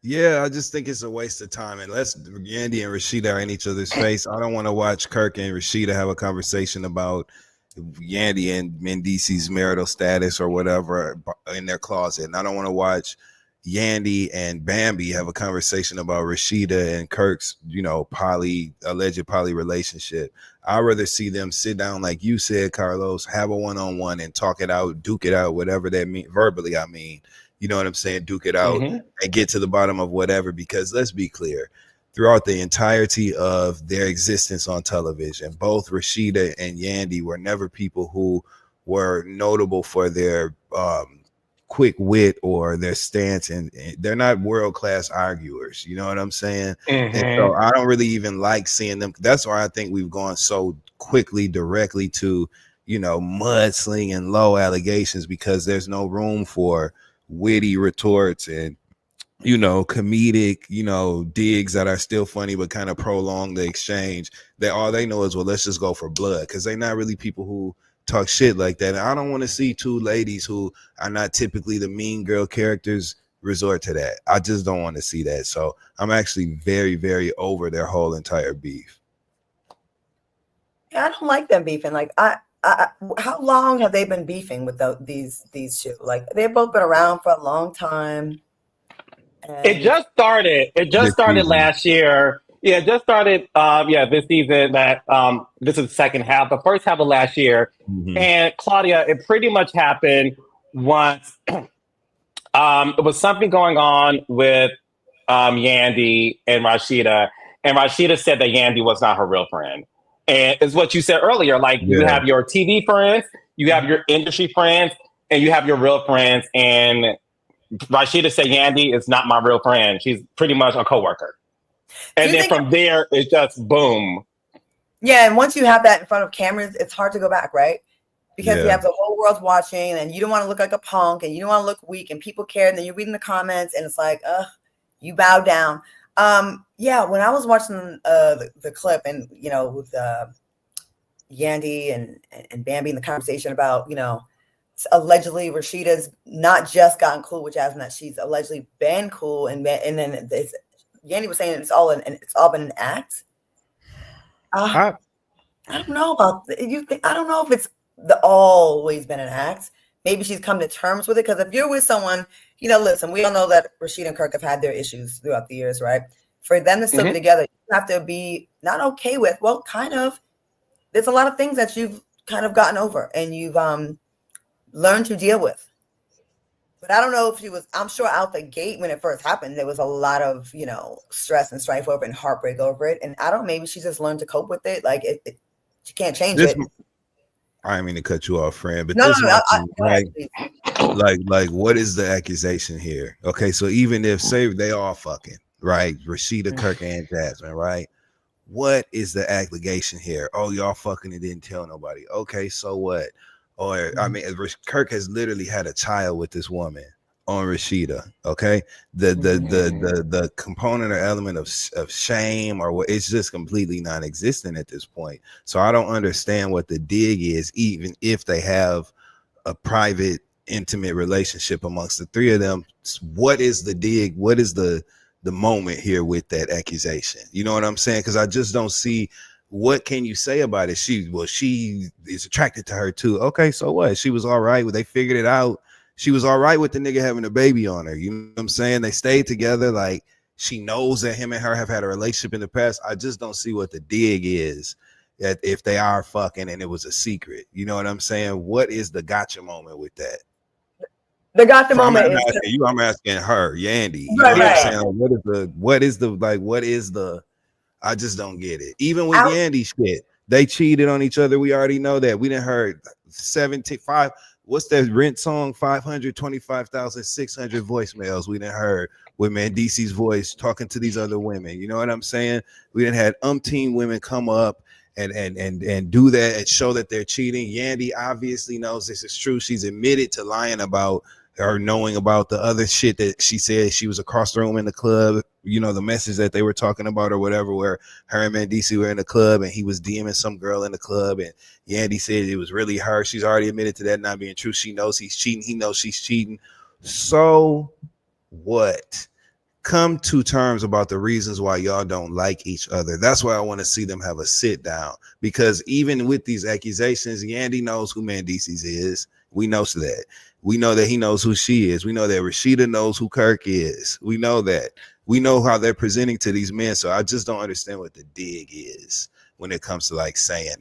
Speaker 2: Yeah, I just think it's a waste of time. Unless Yandy and Rashida are in each other's face, I don't want to watch Kirk and Rashida have a conversation about Yandy and Mendici's marital status or whatever in their closet. And I don't want to watch Yandy and Bambi have a conversation about Rashida and Kirk's, you know, alleged poly relationship. I'd rather see them sit down, like you said, Carlos, have a one-on-one and talk it out, duke it out, whatever that means. Verbally, I mean, you know what I'm saying? Duke it out and get to the bottom of whatever, because let's be clear, throughout the entirety of their existence on television, both Rashida and Yandy were never people who were notable for their quick wit or their stance, and they're not world-class arguers, you know what I'm saying? And so I don't really even like seeing them. That's why I think we've gone so quickly directly to, you know, mudslinging low allegations, because there's no room for witty retorts and, you know, comedic, you know, digs that are still funny but kind of prolong the exchange. That all they know is, well, let's just go for blood, because they're not really people who talk shit like that. And I don't want to see two ladies who are not typically the mean girl characters resort to that. I just don't want to see that. So I'm actually very, very over their whole entire beef.
Speaker 3: Yeah, I don't like them beefing. Like, how long have they been beefing with these two? Like, they've both been around for a long time.
Speaker 1: It just started. It just started last year. Yeah, just started. This season. This is the second half. The first half of last year,
Speaker 2: Mhm.
Speaker 1: and Claudia, it pretty much happened once. It was something going on with Yandy and Rashida said that Yandy was not her real friend. And it's what you said earlier. Like you
Speaker 2: Yeah.
Speaker 1: have your TV friends, you have your industry friends, and you have your real friends. And Rashida said Yandy is not my real friend. She's pretty much a coworker. And then from there, it's just boom.
Speaker 3: Yeah, and once you have that in front of cameras, it's hard to go back, right? Because you have the whole world watching, and you don't want to look like a punk, and you don't want to look weak, and people care. And then you're reading the comments, and it's like, you bow down. Yeah, when I was watching the clip, and with Yandy and Bambi in the conversation about allegedly Rashida's not just gotten cool with Jasmine, that she's allegedly been cool, and then Yandy was saying it's all been an act. I don't know about you. I don't know if it's always been an act. Maybe she's come to terms with it. Because if you're with someone, listen, we all know that Rashida and Kirk have had their issues throughout the years, right? For them to still be together, you have to be not okay with. Well, kind of. There's a lot of things that you've kind of gotten over and you've learned to deal with. But I don't know if she was. I'm sure out the gate when it first happened, there was a lot of stress and strife over it and heartbreak over it. And I don't. Maybe she just learned to cope with it. Like she can't change it.
Speaker 2: I didn't mean to cut you off, friend, but
Speaker 3: No,
Speaker 2: like, what is the accusation here? Okay, so even if say they all fucking right, Rashida, Kirk, and Jasmine, right? What is the allegation here? Oh, y'all fucking and didn't tell nobody. Okay, so what? Or I mean, Kirk has literally had a child with this woman on Rashida. Okay, the component or element of shame or what, it's just completely non-existent at this point. So I don't understand what the dig is, even if they have a private, intimate relationship amongst the three of them. What is the dig? What is the moment here with that accusation? You know what I'm saying? Because I just don't see what can you say about it. She is attracted to her too. Okay, so what? She was all right. They figured it out. She was all right with the nigga having a baby on her. You know what I'm saying? They stayed together. Like she knows that him and her have had a relationship in the past. I just don't see what the dig is that if they are fucking and it was a secret. You know what I'm saying? What is the gotcha moment with that?
Speaker 3: The gotcha moment
Speaker 2: I'm asking you. I'm asking her, Yandy. You
Speaker 3: right,
Speaker 2: know what I'm saying? Like, what is the? I just don't get it. Even with Yandy shit, they cheated on each other. We already know that. We didn't heard 75. What's that Rent song? 525,600 voicemails we didn't heard with Mandisi's voice talking to these other women. You know what I'm saying? We didn't had umpteen women come up and do that and show that they're cheating. Yandy obviously knows this is true. She's admitted to lying about her knowing about the other shit that she said. She was across the room in the club, the message that they were talking about or whatever, where her and Mandisi were in the club and he was DMing some girl in the club and Yandy said it was really her. She's already admitted to that not being true. She knows he's cheating. He knows she's cheating. So what? Come to terms about the reasons why y'all don't like each other. That's why I want to see them have a sit down, because even with these accusations, Yandy knows who Mandisi's is. We know that. We know that he knows who she is. We know that Rashida knows who Kirk is. We know that. We know how they're presenting to these men. So I just don't understand what the dig is when it comes to like saying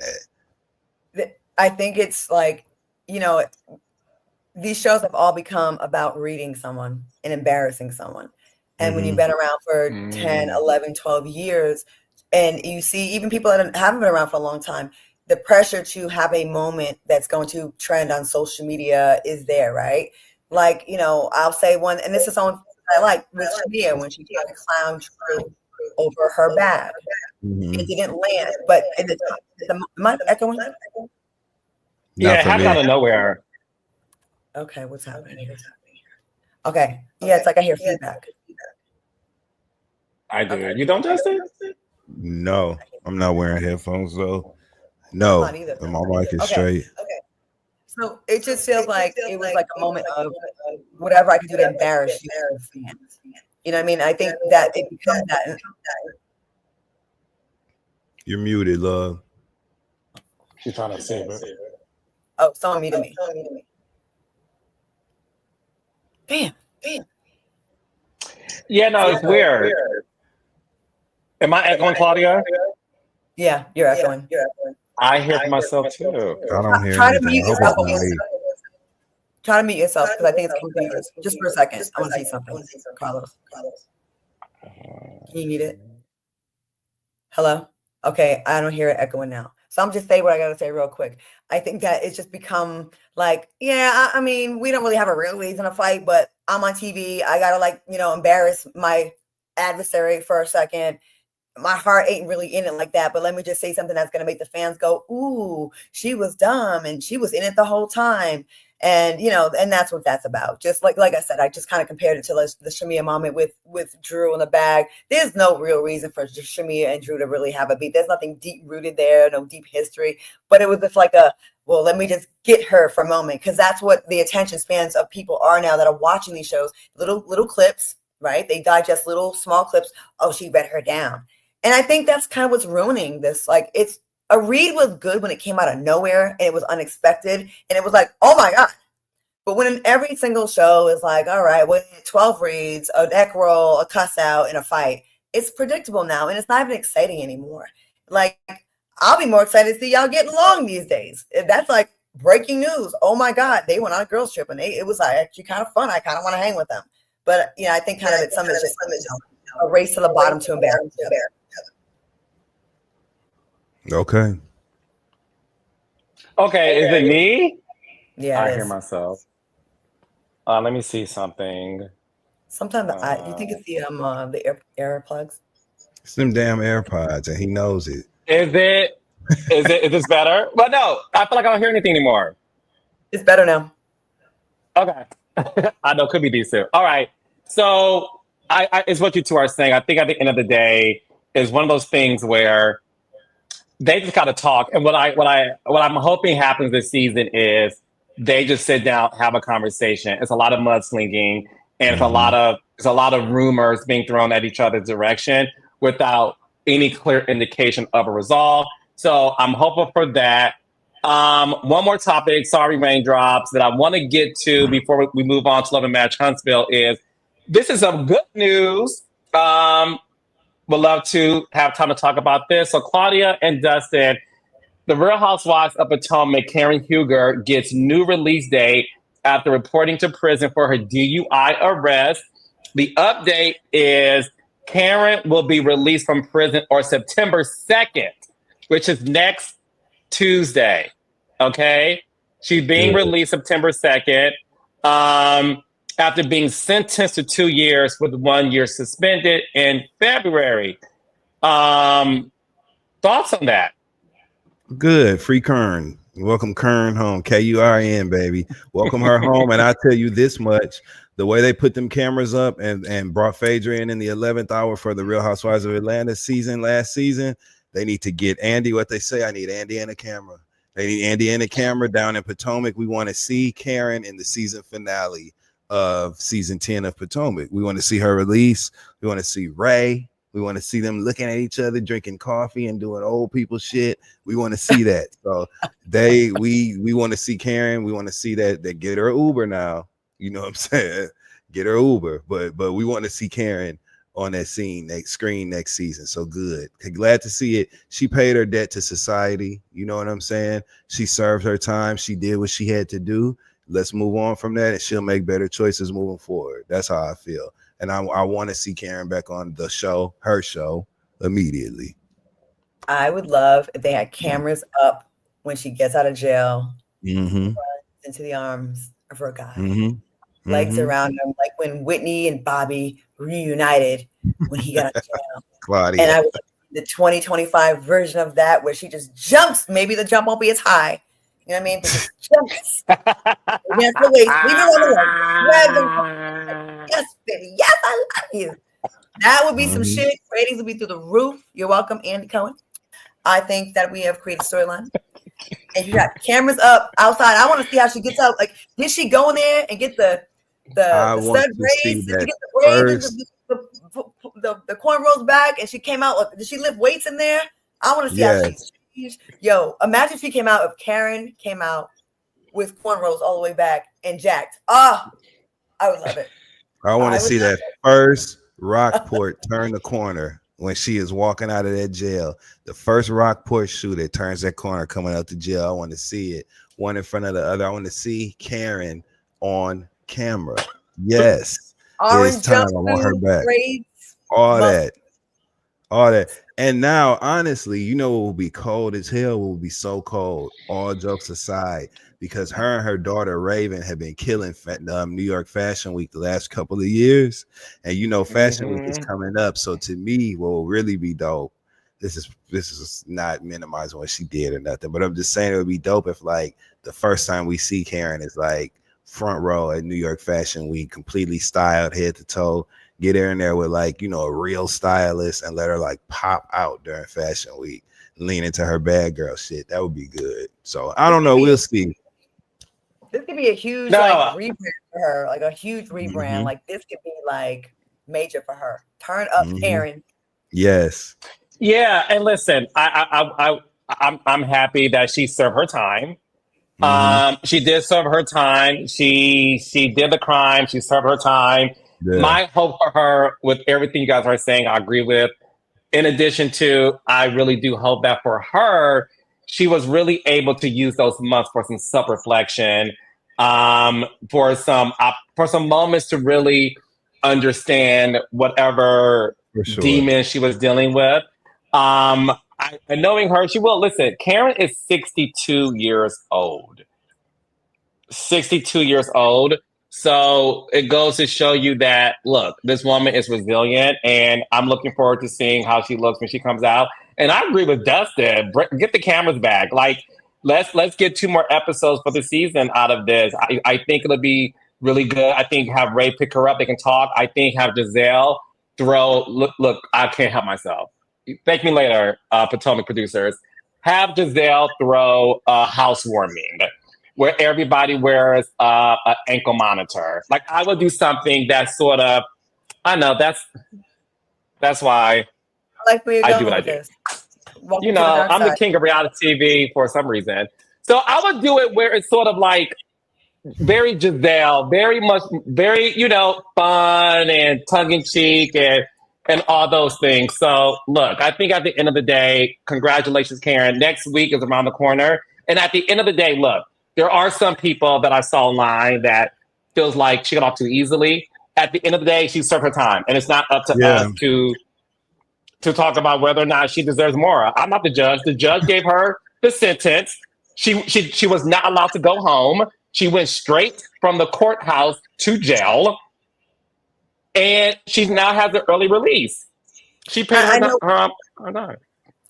Speaker 2: that.
Speaker 3: I think it's like, these shows have all become about reading someone and embarrassing someone. And when you've been around for 10, 11, 12 years, and you see even people that haven't been around for a long time, the pressure to have a moment that's going to trend on social media is there, right? Like, I'll say one, and this is someone I like, with Shamia when she tried to clown Drew over her bag. It didn't land, but am I echoing?
Speaker 1: Yeah, it happened out of nowhere.
Speaker 3: Okay, what's happening here? Okay, yeah, it's like I hear feedback.
Speaker 1: I do. Okay. You don't, Justin?
Speaker 2: No, I'm not wearing headphones though. No, my mic is straight.
Speaker 3: Okay. So it just feels like it was like a moment of whatever I could do to embarrass you. You know what I mean? I think that it becomes that.
Speaker 2: You're muted, love.
Speaker 1: She's trying to save it.
Speaker 3: Oh, someone muted me. Damn.
Speaker 1: Yeah, no, it's weird. Am I echoing, Claudia?
Speaker 3: Yeah, you're echoing.
Speaker 1: I hear myself too.
Speaker 2: I don't hear
Speaker 3: Try to
Speaker 2: anything.
Speaker 3: mute
Speaker 2: I hope
Speaker 3: yourself.
Speaker 2: it's not me.
Speaker 3: Try to mute yourself because I think it's coming through yours. Just for a second. I want to see something. Carlos. Can you mute it? Hello? Okay, I don't hear it echoing now. So I'm just saying what I got to say real quick. I think that it's just become like, yeah, I mean, we don't really have a real reason to fight, but I'm on TV. I got to like, embarrass my adversary for a second. My heart ain't really in it like that, but let me just say something that's going to make the fans go, ooh, she was dumb and she was in it the whole time. And, and that's what that's about. Just like I said, I just kind of compared it to the Shamia moment with Drew in the bag. There's no real reason for Shamia and Drew to really have a beat. There's nothing deep rooted there, no deep history, but it was just like well, let me just get her for a moment. Cause that's what the attention spans of people are now that are watching these shows, little clips, right? They digest little small clips. Oh, she read her down. And I think that's kind of what's ruining this. Like a read was good when it came out of nowhere and it was unexpected. And it was like, oh my God. But when every single show is like, all right, well, 12 reads, a neck roll, a cuss out, and a fight, it's predictable now. And it's not even exciting anymore. Like, I'll be more excited to see y'all getting along these days. That's like breaking news. Oh my God, they went on a girls trip and it was actually kind of fun. I kind of want to hang with them. But, I think kind of it's something just a race to the bottom to embarrass each other.
Speaker 2: Okay.
Speaker 1: Okay, is it me?
Speaker 3: Yeah,
Speaker 1: I hear myself. Let me see something.
Speaker 3: Sometimes you think it's the air plugs?
Speaker 2: It's them damn AirPods, and he knows it.
Speaker 1: Is this better? But no, I feel like I don't hear anything anymore.
Speaker 3: It's better now.
Speaker 1: Okay. I know, could be these two. All right. So I it's what you two are saying. I think at the end of the day is one of those things where they just gotta talk. And what I'm hoping happens this season is they just sit down, have a conversation. It's a lot of mudslinging and it's a lot of rumors being thrown at each other's direction without any clear indication of a resolve. So I'm hopeful for that. One more topic, sorry raindrops, that I want to get to before we move on to Love and Match Huntsville is this is some good news. Would love to have time to talk about this. So Claudia and Dustin, the Real Housewives of Potomac, Karen Huger gets new release date after reporting to prison for her DUI arrest. The update is Karen will be released from prison on September 2nd, which is next Tuesday. Okay? She's being released September 2nd after being sentenced to 2 years with 1 year suspended in February. Thoughts on that?
Speaker 2: Good. Free Kern. Welcome Kern home. Kurn, baby. Welcome her home. And I tell you this much, the way they put them cameras up and brought Phaedra in the 11th hour for the Real Housewives of Atlanta last season, they need to get Andy what they say. I need Andy and a camera. They need Andy and a camera down in Potomac. We want to see Karen in the season finale of season 10 of Potomac. We want to see her release. We want to see Ray. We want to see them looking at each other, drinking coffee and doing old people shit. We want to see that. So we want to see Karen. We want to see that they get her Uber now. You know what I'm saying? Get her Uber. But we want to see Karen on that screen next season. So good. Glad to see it. She paid her debt to society. You know what I'm saying? She served her time. She did what she had to do. Let's move on from that, and she'll make better choices moving forward. That's how I feel. And I want to see Karen back on the show, her show, immediately.
Speaker 3: I would love if they had cameras up when she gets out of jail, into the arms of her guy, legs around him, like when Whitney and Bobby reunited when he got out of jail.
Speaker 2: Claudia.
Speaker 3: And I would the 2025 version of that where she just jumps. Maybe the jump won't be as high. You know what I mean? But just jumps. Yes, the waist. Leave it on the leg. Yes, baby. Yes, I love you. That would be some shit. Ratings would be through the roof. You're welcome, Andy Cohen. I think that we have created a storyline. And you got cameras up outside. I want to see how she gets out. Like, did she go in there and get the stud braids? Did she get the braids and the cornrows back? And she came out. Did she lift weights in there? I want to see how she. Yo, imagine if she came out, if Karen came out with cornrows all the way back and jacked. I would love it.
Speaker 2: I want to see that first Rockport turn the corner when she is walking out of that jail. The first rock Porsche shoe that turns that corner coming out the jail. I want to see it. One in front of the other. I want to see Karen on camera. Yes.
Speaker 3: Orange
Speaker 2: It's time. I want her
Speaker 3: jumpsuit,
Speaker 2: back.
Speaker 3: braids,
Speaker 2: All that. All that. And now, honestly, you know, it will be cold as hell. It will be so cold, all jokes aside, because her and her daughter Raven have been killing New York Fashion Week the last couple of years. And you know, Fashion Week is coming up. So to me, what will really be dope, this is not minimizing what she did or nothing, but I'm just saying it would be dope if like the first time we see Karen is like front row at New York Fashion Week, completely styled head to toe. Get her in there with like, you know, a real stylist and let her like pop out during Fashion Week, lean into her bad girl shit. That would be good. So I don't know. We'll see.
Speaker 3: This could be a huge like rebrand for her, like a huge rebrand. Like this could be like major for her. Turn up, Karen.
Speaker 2: Yes.
Speaker 1: Yeah, and listen, I'm happy that she served her time. She did serve her time. She did the crime. She served her time. Yeah. My hope for her, with everything you guys are saying, I agree with. In addition to, I really do hope that for her, she was really able to use those months for some self-reflection, for some moments to really understand whatever demon she was dealing with. Knowing her, she will listen. Karen is 62 years old. 62 years old. So it goes to show you that, look, this woman is resilient, and I'm looking forward to seeing how she looks when she comes out. And I agree with Dustin. Get the cameras back. Like, let's get 2 more episodes for the season out of this. I think it'll be really good. I think have Ray pick her up. They can talk. I think have Giselle throw. Look, I can't help myself. Thank me later, Potomac producers. Have Giselle throw housewarming, where everybody wears an ankle monitor. Like, I would do something that's sort of, I know that's why
Speaker 3: I do
Speaker 1: what I do. You know, I'm the king of reality TV for some reason. So I would do it where it's sort of like very Giselle, very, you know, fun and tongue in cheek and all those things. So look, I think at the end of the day, congratulations, Karen. Next week is around the corner. And at the end of the day, look, there are some people that I saw online that feels like she got off too easily. At the end of the day, she served her time, and it's not up to us to talk about whether or not she deserves more. I'm not the judge. The judge gave her the sentence. She was not allowed to go home. She went straight from the courthouse to jail, and she now has an early release. She paid her time.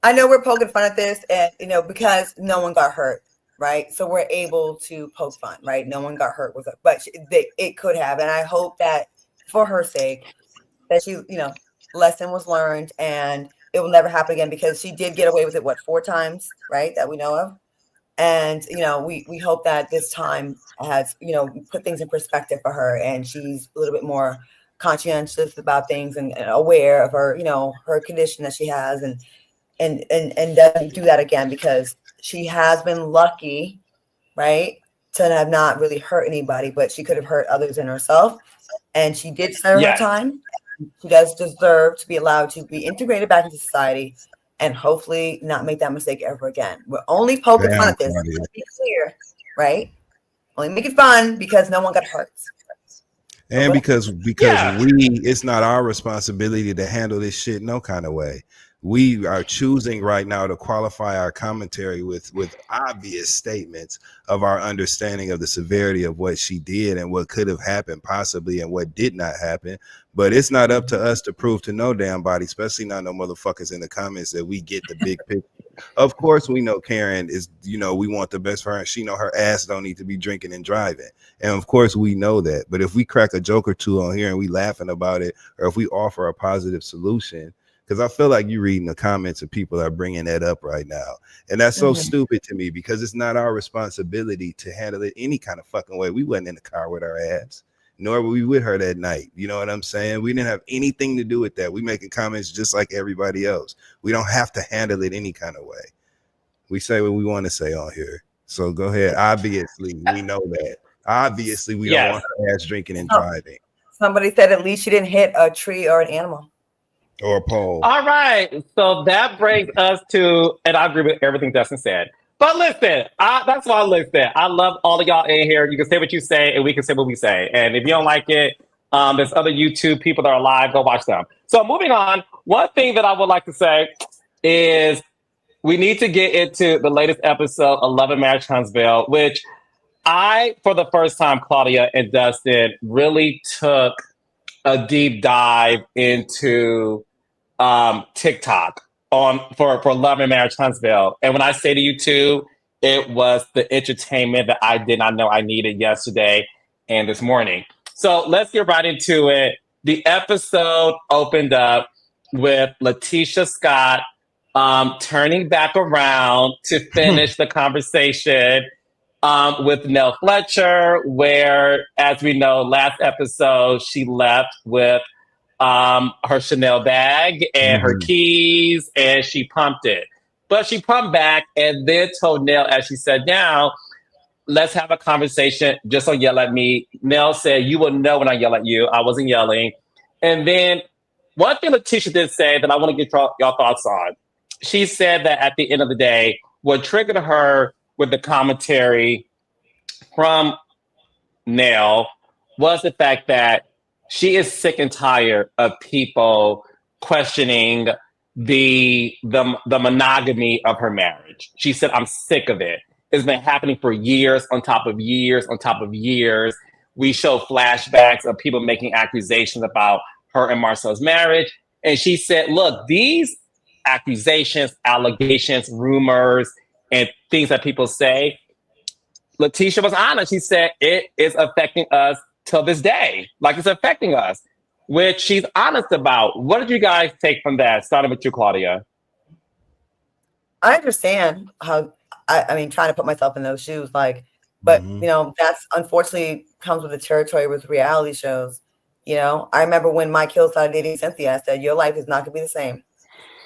Speaker 3: I know we're poking fun at this, and you know, because no one got hurt. Right. So we're able to poke fun. Right. No one got hurt with it, but it could have. And I hope that for her sake that she, you know, lesson was learned and it will never happen again, because she did get away with it, 4 times, right, that we know of. And, you know, we hope that this time has, you know, put things in perspective for her, and she's a little bit more conscientious about things and aware of her, you know, her condition that she has, and doesn't do that again, because she has been lucky, right, to have not really hurt anybody, but she could have hurt others and herself. And she did serve her time. She does deserve to be allowed to be integrated back into society, and hopefully not make that mistake ever again. We're only poking fun at this. Let's be clear, right? Only make it fun because no one got hurt.
Speaker 2: And because it's not our responsibility to handle this shit no kind of way. We are choosing right now to qualify our commentary with obvious statements of our understanding of the severity of what she did and what could have happened possibly and what did not happen. But it's not up to us to prove to no damn body, especially not no motherfuckers in the comments, that we get the big picture. Of course, we know Karen is, you know, we want the best for her. She know her ass don't need to be drinking and driving. And of course we know that. But if we crack a joke or two on here and we laughing about it, or if we offer a positive solution, because I feel like you reading the comments of people that are bringing that up right now. And that's so stupid to me, because it's not our responsibility to handle it any kind of fucking way. We wasn't in the car with our ass, nor were we with her that night. You know what I'm saying? We didn't have anything to do with that. We making comments just like everybody else. We don't have to handle it any kind of way. We say what we want to say on here. So go ahead. Obviously, we know that. Obviously, we don't want her ass drinking and driving.
Speaker 3: Somebody said at least she didn't hit a tree or an animal.
Speaker 2: or a poll.
Speaker 1: All right. So that brings us to, and I agree with everything Dustin said. But listen, that's why I listen. I love all of y'all in here. You can say what you say, and we can say what we say. And if you don't like it, there's other YouTube people that are live. Go watch them. So moving on, one thing that I would like to say is we need to get into the latest episode of Love and Marriage Huntsville, which for the first time, Claudia and Dustin really took a deep dive into TikTok for Love and Marriage Huntsville. And when I say to you too, it was the entertainment that I did not know I needed yesterday and this morning. So let's get right into it. The episode opened up with Letitia Scott turning back around to finish the conversation with Nell Fletcher, where, as we know, last episode, she left with her Chanel bag and her keys, and she pumped it. But she pumped back and then told Nell, as she sat down, let's have a conversation. Just don't yell at me. Nell said, you will know when I yell at you. I wasn't yelling. And then one thing Letitia did say that I want to get y'all thoughts on. She said that at the end of the day, what triggered her with the commentary from Nell was the fact that she is sick and tired of people questioning the monogamy of her marriage. She said, I'm sick of it. It's been happening for years on top of years on top of years. We show flashbacks of people making accusations about her and Marcel's marriage. And she said, look, these accusations, allegations, rumors, and things that people say, Letitia was honest. She said it is affecting us till this day. Like, it's affecting us, which she's honest about. What did you guys take from that? Starting with you, Claudia.
Speaker 3: I understand how, I mean, trying to put myself in those shoes, like, but you know, that's unfortunately comes with the territory with reality shows. You know, I remember when Mike Hill started dating Cynthia, I said, your life is not gonna be the same.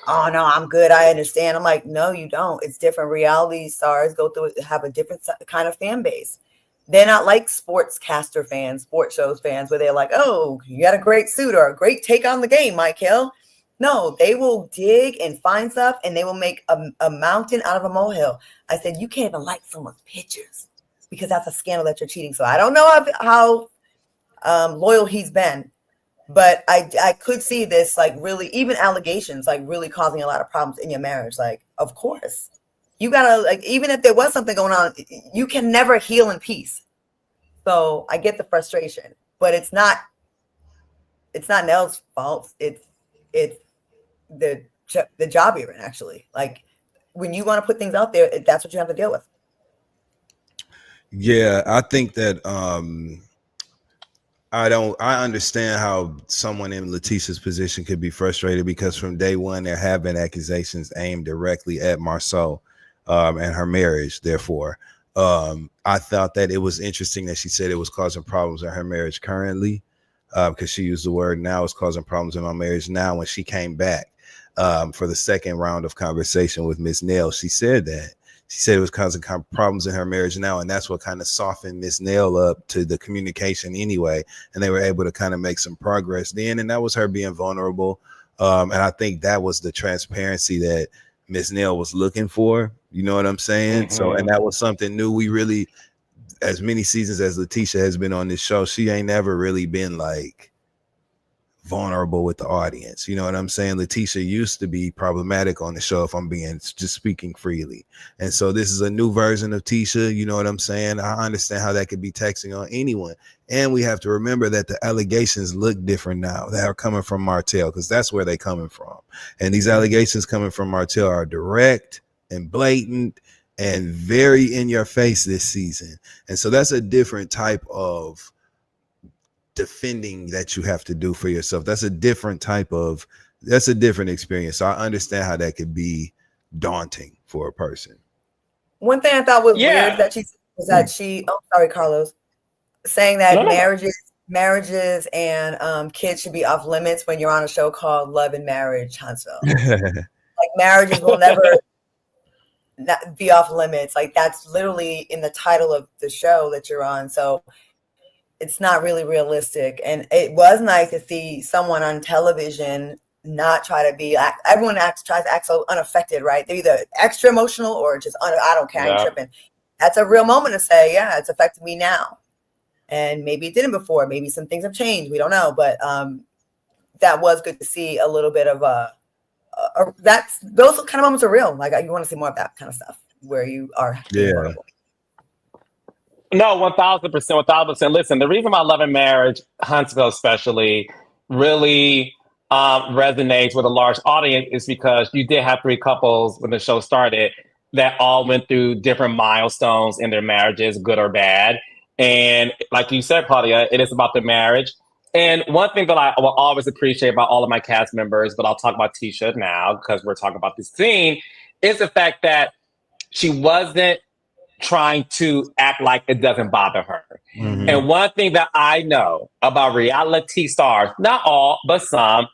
Speaker 3: Oh no, I'm good. I understand. I'm like, no, you don't. It's different. Reality stars go through it, have a different kind of fan base. They're not like sportscaster fans, sports shows fans, where they're like, oh, you got a great suit or a great take on the game, Mike Hill. No, they will dig and find stuff, and they will make a mountain out of a molehill. I said, you can't even like someone's pictures because that's a scandal that you're cheating. So I don't know how loyal he's been. But I could see this, like, really, even allegations, like, really causing a lot of problems in your marriage. Like, of course, you gotta, like, even if there was something going on, you can never heal in peace. So I get the frustration, but it's not Nell's fault. It's the job you're in, actually. Like, when you want to put things out there, that's what you have to deal with.
Speaker 2: Yeah, I think that I understand how someone in Letitia's position could be frustrated, because from day one there have been accusations aimed directly at Marceau and her marriage. Therefore, I thought that it was interesting that she said it was causing problems in her marriage currently, because she used the word now it's causing problems in my marriage now. When she came back for the second round of conversation with Miss Nell, she said that. She said it was causing problems in her marriage now, and that's what kind of softened Miss Nell up to the communication anyway, and they were able to kind of make some progress then, and that was her being vulnerable. And I think that was the transparency that Miss Nell was looking for. You know what I'm saying? So, and that was something new. We really, as many seasons as Letitia has been on this show, she ain't never really been like vulnerable with the audience. You know what I'm saying? Letitia used to be problematic on the show, if I'm being just speaking freely. And so this is a new version of Tisha. You know what I'm saying? I understand how that could be taxing on anyone. And we have to remember that the allegations look different now that are coming from Martell, because that's where they're coming from. And these allegations coming from Martell are direct and blatant and very in your face this season. And so that's a different type of defending that you have to do for yourself. That's a different experience. So I understand how that could be daunting for a person.
Speaker 3: One thing I thought was weird that sorry, Carlos, saying that marriages and kids should be off limits when you're on a show called Love and Marriage Huntsville. Like, marriages will never not be off limits. Like, that's literally in the title of the show that you're on. So it's not really realistic. And it was nice to see someone on television not try to be, everyone tries to act so unaffected, right? They're either extra emotional or just, I don't care, I'm tripping. That's a real moment to say, yeah, it's affecting me now. And maybe it didn't before. Maybe some things have changed. We don't know. But that was good to see a little bit of those kind of moments are real. Like you want to see more of that kind of stuff where you are vulnerable.
Speaker 1: No, 1,000%, 1,000%. Listen, the reason why Love and Marriage, Huntsville especially, really resonates with a large audience is because you did have 3 couples when the show started that all went through different milestones in their marriages, good or bad. And like you said, Claudia, it is about the marriage. And one thing that I will always appreciate about all of my cast members, but I'll talk about Tisha now because we're talking about this scene, is the fact that she wasn't trying to act like it doesn't bother her. Mm-hmm. And one thing that I know about reality stars, not all, but some,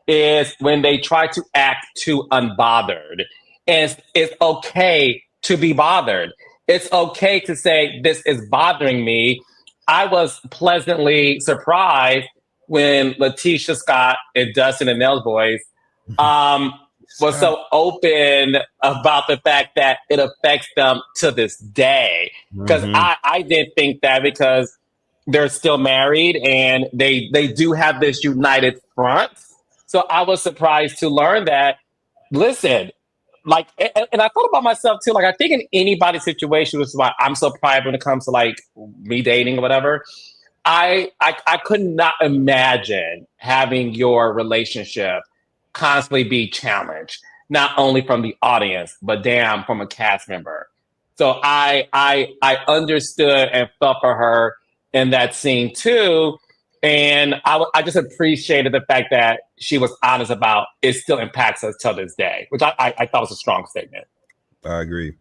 Speaker 1: is when they try to act too unbothered. And it's okay to be bothered. It's okay to say, this is bothering me. I was pleasantly surprised when Letitia Scott and Dustin and Nell's Boys was so open about the fact that it affects them to this day. Because I did think that because they're still married and they do have this united front. So I was surprised to learn that, listen, like, and I thought about myself too, like I think in anybody's situation, which is why I'm so private when it comes to like me dating or whatever, I could not imagine having your relationship constantly be challenged, not only from the audience, but damn, from a cast member. So I understood and felt for her in that scene too. And I just appreciated the fact that she was honest about it still impacts us till this day, which I thought was a strong statement.
Speaker 2: I agree.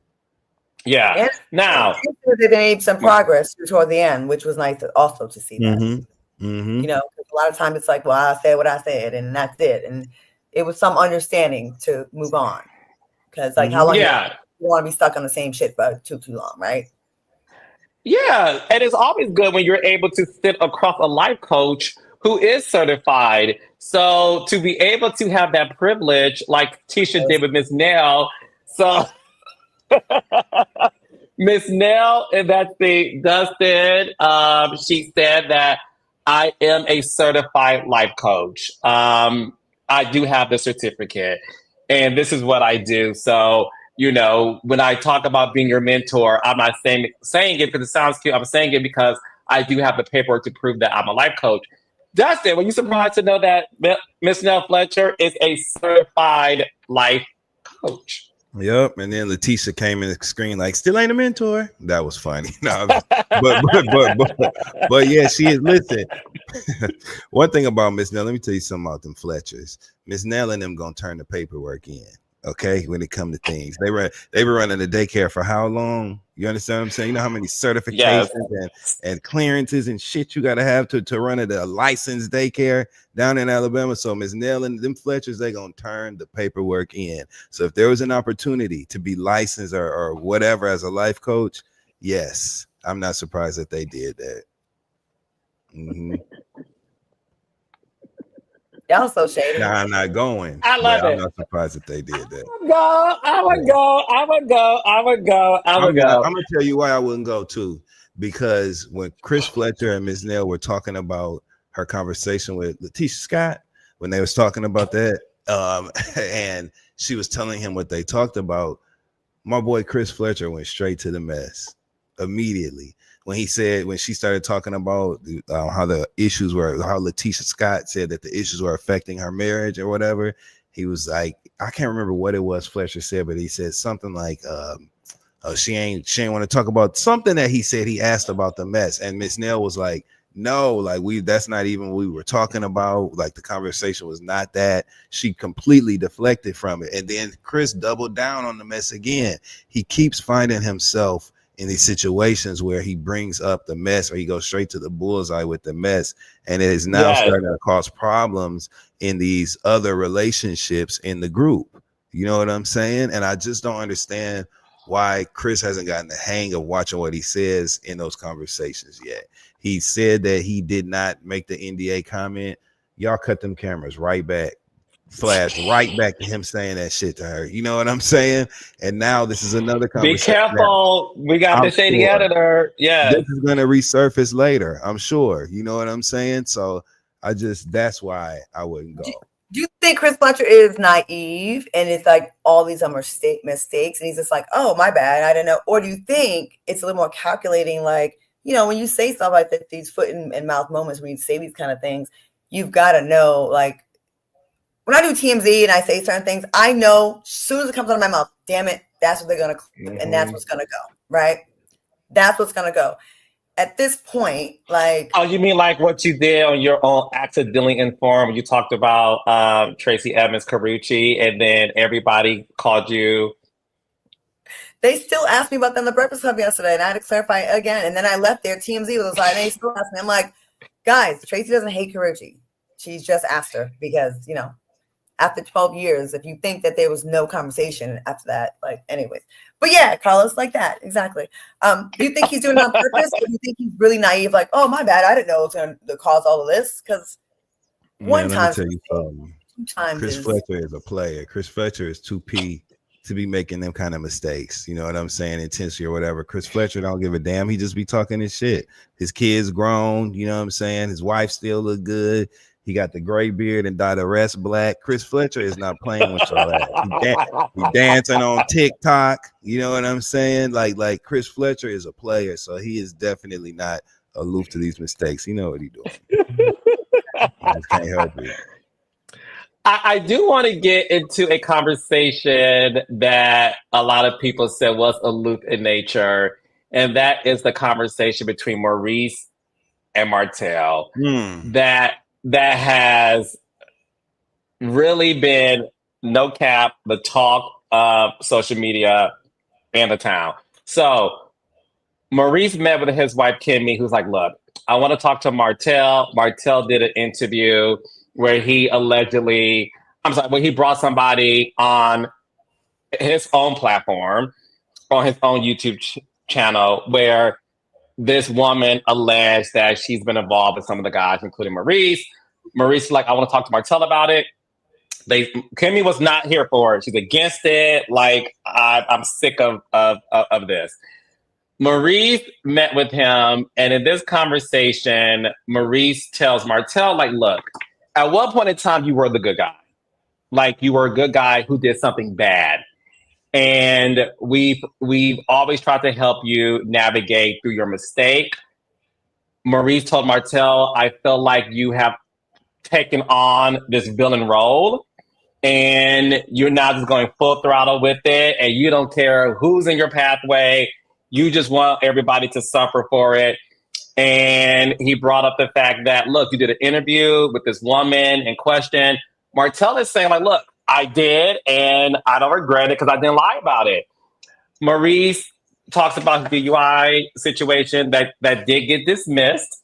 Speaker 1: Yeah.
Speaker 3: And
Speaker 1: now
Speaker 3: they made some progress toward the end, which was nice also to see that.
Speaker 2: Mm-hmm.
Speaker 3: You know, a lot of times it's like, well, I said what I said, and that's it. And it was some understanding to move on. Because like how long you want to be stuck on the same shit for too long, right?
Speaker 1: Yeah. And it's always good when you're able to sit across a life coach who is certified. So to be able to have that privilege, like Tisha did with Miss Nell. So Miss Nell, and that's the Dustin, she said that I am a certified life coach. I do have the certificate, and this is what I do. So, you know, when I talk about being your mentor, I'm not saying it because it sounds cute. I'm saying it because I do have the paperwork to prove that I'm a life coach. Dustin, were you surprised to know that Miss Nell Fletcher is a certified life coach?
Speaker 2: Yep, and then Letitia came in the screen like, still ain't a mentor. That was funny. No, but yeah, she is. Listen, one thing about Miss Nell, let me tell you something about them Fletchers. Miss Nell and them gonna turn the paperwork in. Okay, when it come to things, they were running the daycare for how long? You understand what I'm saying? You know how many certifications and clearances and shit you got to have to run a licensed daycare down in Alabama. So Ms. Nell and them Fletchers, they gonna turn the paperwork in. So if there was an opportunity to be licensed or whatever as a life coach, yes, I'm not surprised that they did that. Mm-hmm.
Speaker 3: Y'all so shady.
Speaker 2: Nah, I'm not going.
Speaker 1: I love it.
Speaker 2: I'm not surprised that they did that.
Speaker 1: I would go.
Speaker 2: I'm gonna tell you why I wouldn't go too. Because when Chris Fletcher and Ms. Nell were talking about her conversation with Letitia Scott, when they was talking about that, and she was telling him what they talked about, my boy Chris Fletcher went straight to the mess immediately. When she started talking about how the issues were, how Letitia Scott said that the issues were affecting her marriage or whatever, he was like, I can't remember what it was Fletcher said, but he said something like, she ain't want to talk about something that he said. He asked about the mess, and Miss Nell was like, no, like that's not even what we were talking about. Like the conversation was not that. She completely deflected from it, and then Chris doubled down on the mess again. He keeps finding himself in these situations where he brings up the mess, or he goes straight to the bullseye with the mess, and it is now starting to cause problems in these other relationships in the group. You know what I'm saying? And I just don't understand why Chris hasn't gotten the hang of watching what he says in those conversations yet. He said that he did not make the NDA comment. Y'all cut them cameras right back. flash right back to him saying that shit to her. You know what I'm saying? And now this is another conversation.
Speaker 1: Be careful. We got the shady editor. Yeah.
Speaker 2: This is gonna resurface later, I'm sure. You know what I'm saying? So that's why I wouldn't go.
Speaker 3: Do you think Chris Fletcher is naive and it's like all these are mistakes and he's just like, oh, my bad, I didn't know? Or do you think it's a little more calculating, like, you know, when you say stuff like that, these foot and mouth moments when you say these kind of things, you've got to know, like, when I do TMZ and I say certain things, I know as soon as it comes out of my mouth, damn it, that's what they're going to clip and that's what's going to go, right? That's what's going to go. At this point, like...
Speaker 1: Oh, you mean like what you did on your own Accidentally Informed? You talked about Tracy Evans Carucci, and then everybody called you.
Speaker 3: They still asked me about that in the Breakfast Club yesterday, and I had to clarify again. And then I left there. TMZ was like, and they still asked me. I'm like, guys, Tracy doesn't hate Carucci. She's just asked her because, you know, after 12 years, if you think that there was no conversation after that, like, anyways. But yeah, Carlos, like that. Exactly. Do you think he's doing it on purpose? Or do you think he's really naive? Like, oh, my bad. I didn't know it was going to cause all of this. Because one time,
Speaker 2: let me tell you something. Chris Fletcher is a player. Chris Fletcher is 2P to be making them kind of mistakes. You know what I'm saying? Intensity or whatever. Chris Fletcher don't give a damn. He just be talking his shit. His kid's grown. You know what I'm saying? His wife still look good. He got the gray beard and dyed the rest black. Chris Fletcher is not playing with y'all that. He dancing on TikTok. You know what I'm saying? Like Chris Fletcher is a player, so he is definitely not aloof to these mistakes. He know what he's doing. I just can't help it.
Speaker 1: I do want to get into a conversation that a lot of people said was aloof in nature, and that is the conversation between Maurice and Martell. That has really been, no cap, the talk of social media and the town. So Maurice met with his wife, Kimmy, who's like, look, I want to talk to Martell. Martell did an interview where he brought somebody on his own platform, on his own YouTube channel, where this woman alleged that she's been involved with some of the guys, including Maurice. Maurice was like, I want to talk to Martell about it. Kimmy was not here for it. She's against it. Like, I'm sick of this. Maurice met with him, and in this conversation, Maurice tells Martell, like, look, at one point in time, you were the good guy. Like, you were a good guy who did something bad. And we've always tried to help you navigate through your mistake. Maurice told Martell, I feel like you have taken on this villain role and you're now just going full throttle with it, and you don't care who's in your pathway. You just want everybody to suffer for it. And he brought up the fact that, look, you did an interview with this woman in question. Martell is saying, like, look, I did, and I don't regret it because I didn't lie about it. Maurice talks about the DUI situation that did get dismissed,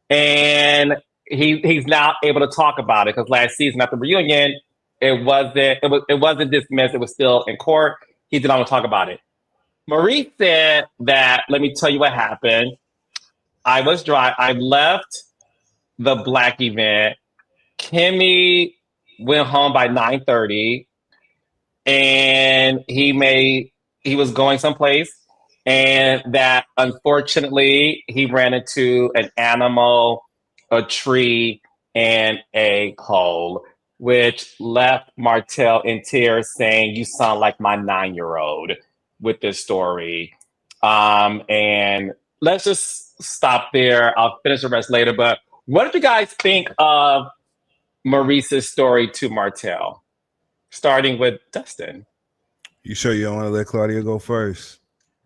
Speaker 1: and he's now able to talk about it because last season at the reunion, it wasn't dismissed. It was still in court. He did not want to talk about it. Maurice said that, let me tell you what happened. I was dry. I left the Black event. Kimmy went home by 9:30, and he was going someplace, and that unfortunately he ran into an animal, a tree, and a hole, which left Martell in tears, saying, "You sound like my 9-year-old with this story." And let's just stop there. I'll finish the rest later. But what did you guys think of Maurice's story to Martell? Starting with Dustin.
Speaker 2: You sure you don't want to let Claudia go first?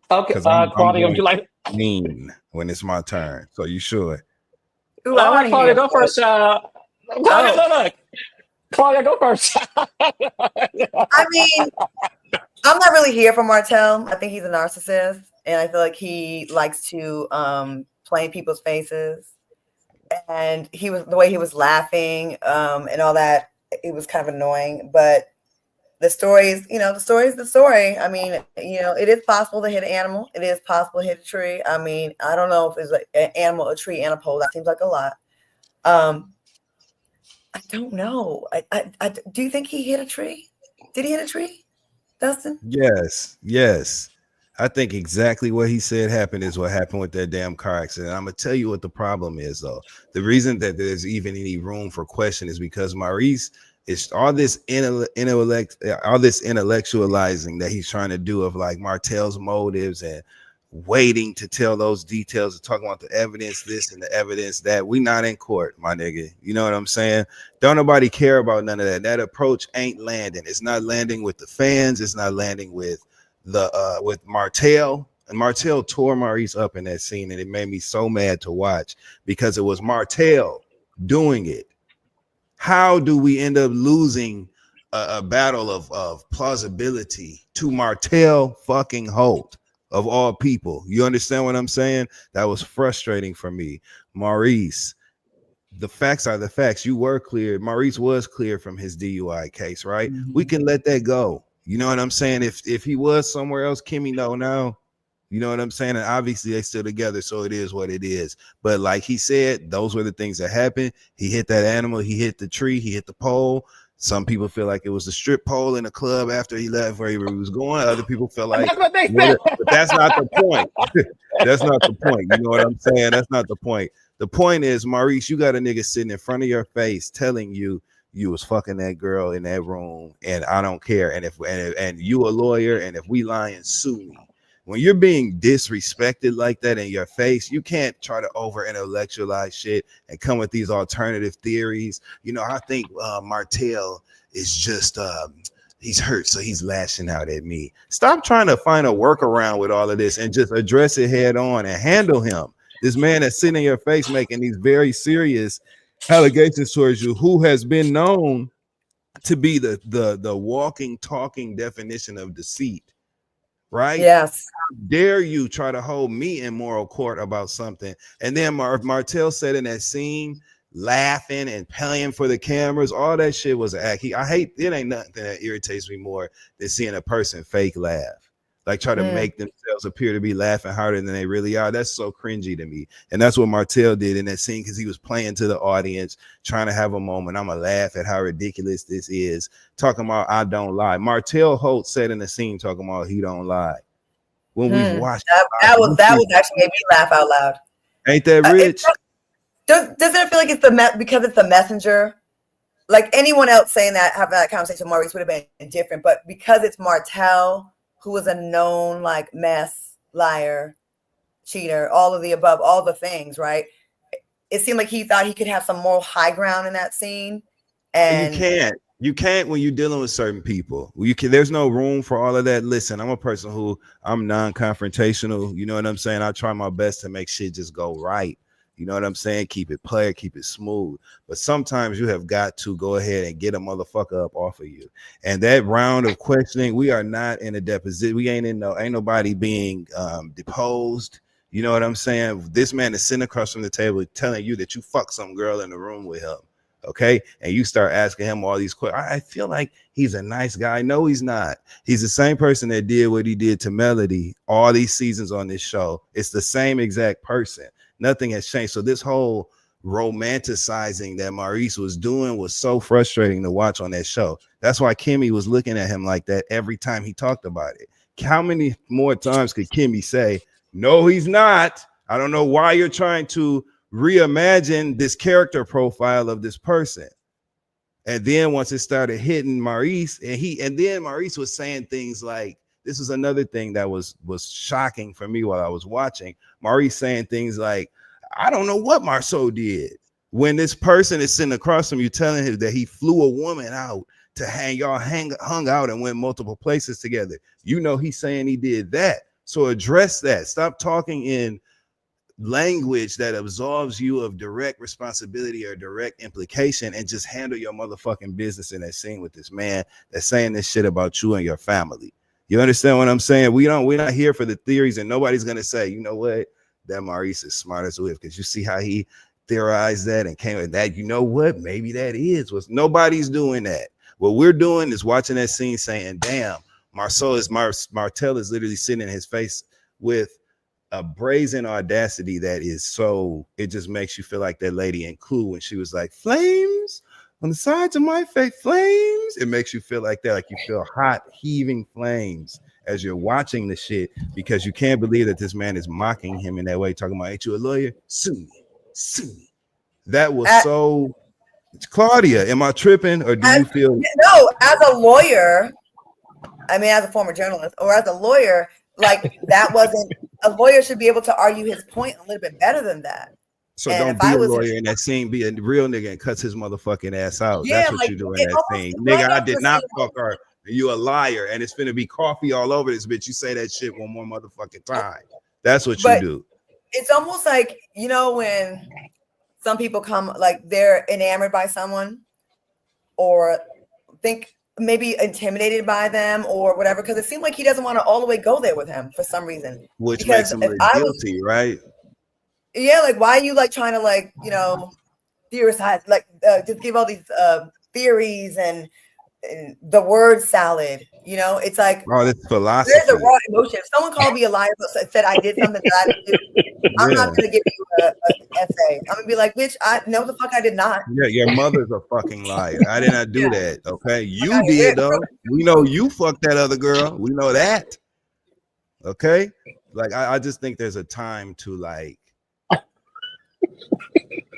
Speaker 1: Okay, Claudia, would you like
Speaker 2: mean when it's my turn? So you sure?
Speaker 3: Ooh, I want
Speaker 1: Claudia, go first. Look. Claudia, go first.
Speaker 3: I mean, I'm not really here for Martell. I think he's a narcissist, and I feel like he likes to play in people's faces. And the way he was laughing and all that, it was kind of annoying. But the story is the story. I mean, it is possible to hit an animal. It is possible to hit a tree. I mean, I don't know if it's like an animal, a tree, and a pole. That seems like a lot. I don't know. Do you think he hit a tree? Did he hit a tree, Dustin?
Speaker 2: Yes. I think exactly what he said happened is what happened with that damn car accident. I'm gonna tell you what the problem is, though. The reason that there's even any room for question is because Maurice is all this intellectualizing that he's trying to do of like Martell's motives and waiting to tell those details and talking about the evidence this and the evidence that. We not in court, my nigga. You know what I'm saying? Don't nobody care about none of that. That approach ain't landing. It's not landing with the fans. It's not landing with with Martell. And Martell tore Maurice up in that scene, and it made me so mad to watch because it was Martell doing it. How do we end up losing a battle of plausibility to Martell fucking Holt of all people? You understand what I'm saying? That was frustrating for me. Maurice, the facts are the facts. You were clear. Maurice was clear from his DUI case, right? Mm-hmm. We can let that go. You know what I'm saying? If he was somewhere else, Kimmy know now. You know what I'm saying? And obviously they still together, so it is what it is. But like he said, those were the things that happened. He hit that animal, he hit the tree, he hit the pole. Some people feel like it was the strip pole in the club after he left where he was going. Other people feel like
Speaker 1: that's what they said.
Speaker 2: But that's not the point. That's not the point. You know what I'm saying? That's not the point. The point is, Maurice, you got a nigga sitting in front of your face telling you was fucking that girl in that room, and I don't care. And if you a lawyer, and if we lying, sue me. When you're being disrespected like that in your face, you can't try to over intellectualize shit and come with these alternative theories. You know, I think Martell is just he's hurt, so he's lashing out at me. Stop trying to find a workaround with all of this and just address it head on and handle him. This man that's sitting in your face making these very serious allegations towards you, who has been known to be the walking, talking definition of deceit. Right?
Speaker 3: Yes.
Speaker 2: How dare you try to hold me in moral court about something? And then Martell said in that scene, laughing and paying for the cameras, all that shit was an act. I hate it. Ain't nothing that irritates me more than seeing a person fake laugh, like try to make themselves appear to be laughing harder than they really are. That's so cringy to me. And that's what Martell did in that scene, because he was playing to the audience, trying to have a moment. I'm gonna laugh at how ridiculous this is. Talking about I don't lie. Martell Holt said in the scene, talking about he don't lie. When we've watched
Speaker 3: that was actually made me laugh out loud.
Speaker 2: Ain't that rich?
Speaker 3: Doesn't it feel like it's because it's the messenger? Like anyone else saying that, having that conversation with Maurice would have been different, but because it's Martell, who was a known like mess, liar, cheater, all of the above, all the things, right? It seemed like he thought he could have some moral high ground in that scene. And
Speaker 2: you can't when you're dealing with certain people. There's no room for all of that. Listen, I'm a person who I'm non-confrontational. You know what I'm saying? I try my best to make shit just go right. You know what I'm saying? Keep it player, keep it smooth. But sometimes you have got to go ahead and get a motherfucker up off of you. And that round of questioning, we are not in a deposition. We ain't nobody being deposed. You know what I'm saying? This man is sitting across from the table telling you that you fucked some girl in the room with him. Okay. And you start asking him all these questions. I feel like he's a nice guy. No, he's not. He's the same person that did what he did to Melody all these seasons on this show. It's the same exact person. Nothing has changed. So this whole romanticizing that Maurice was doing was so frustrating to watch on that show. That's why Kimmy was looking at him like that every time he talked about it. How many more times could Kimmy say, no, he's not? I don't know why you're trying to reimagine this character profile of this person. And then once it started hitting Maurice, and then Maurice was saying things like, this is another thing that was shocking for me while I was watching. Maurice saying things like, I don't know what Marceau did. When this person is sitting across from you telling him that he flew a woman out to hung out and went multiple places together. You know he's saying he did that. So address that. Stop talking in language that absolves you of direct responsibility or direct implication, and just handle your motherfucking business in that scene with this man that's saying this shit about you and your family. You understand what I'm saying? We're not here for the theories, and nobody's gonna say, you know what, that Maurice is smart as whip, because you see how he theorized that and came with that. You know what? Maybe that is what nobody's doing that. What we're doing is watching that scene saying, damn, Martell is literally sitting in his face with a brazen audacity that is so, it just makes you feel like that lady in Clue when she was like, flames on the sides of my face, flames. It makes you feel like that, like you feel hot, heaving flames as you're watching the shit, because you can't believe that this man is mocking him in that way, talking about, ain't you a lawyer? Sue me, sue me. That was so. Claudia, am I tripping, or do you feel?
Speaker 3: No, as a lawyer, I mean, as a former journalist or as a lawyer, like that wasn't, a lawyer should be able to argue his point a little bit better than that.
Speaker 2: So and don't be a lawyer in that scene, be a real nigga and cuts his motherfucking ass out. Yeah, that's what like, you do in that scene. Nigga, I did not fuck her. You a liar, and it's finna be coffee all over this bitch. You say that shit one more motherfucking time. That's what you do.
Speaker 3: It's almost like, you know, when some people come, like they're enamored by someone or think maybe intimidated by them or whatever, because it seemed like he doesn't want to all the way go there with him for some reason.
Speaker 2: Which makes him guilty, right?
Speaker 3: Yeah, like why are you like trying to like, you know, theorize, like just give all these theories and the word salad, you know? It's like,
Speaker 2: oh, this philosophy.
Speaker 3: There's a raw emotion. If someone called me a liar but said I did something that I didn't do, I'm not gonna give you an essay. I'm gonna be like, bitch, I know the fuck I did not.
Speaker 2: Yeah, your mother's a fucking liar. I did not do that. Okay, you did though. We know you fucked that other girl. We know that. Okay, like I just think there's a time to like.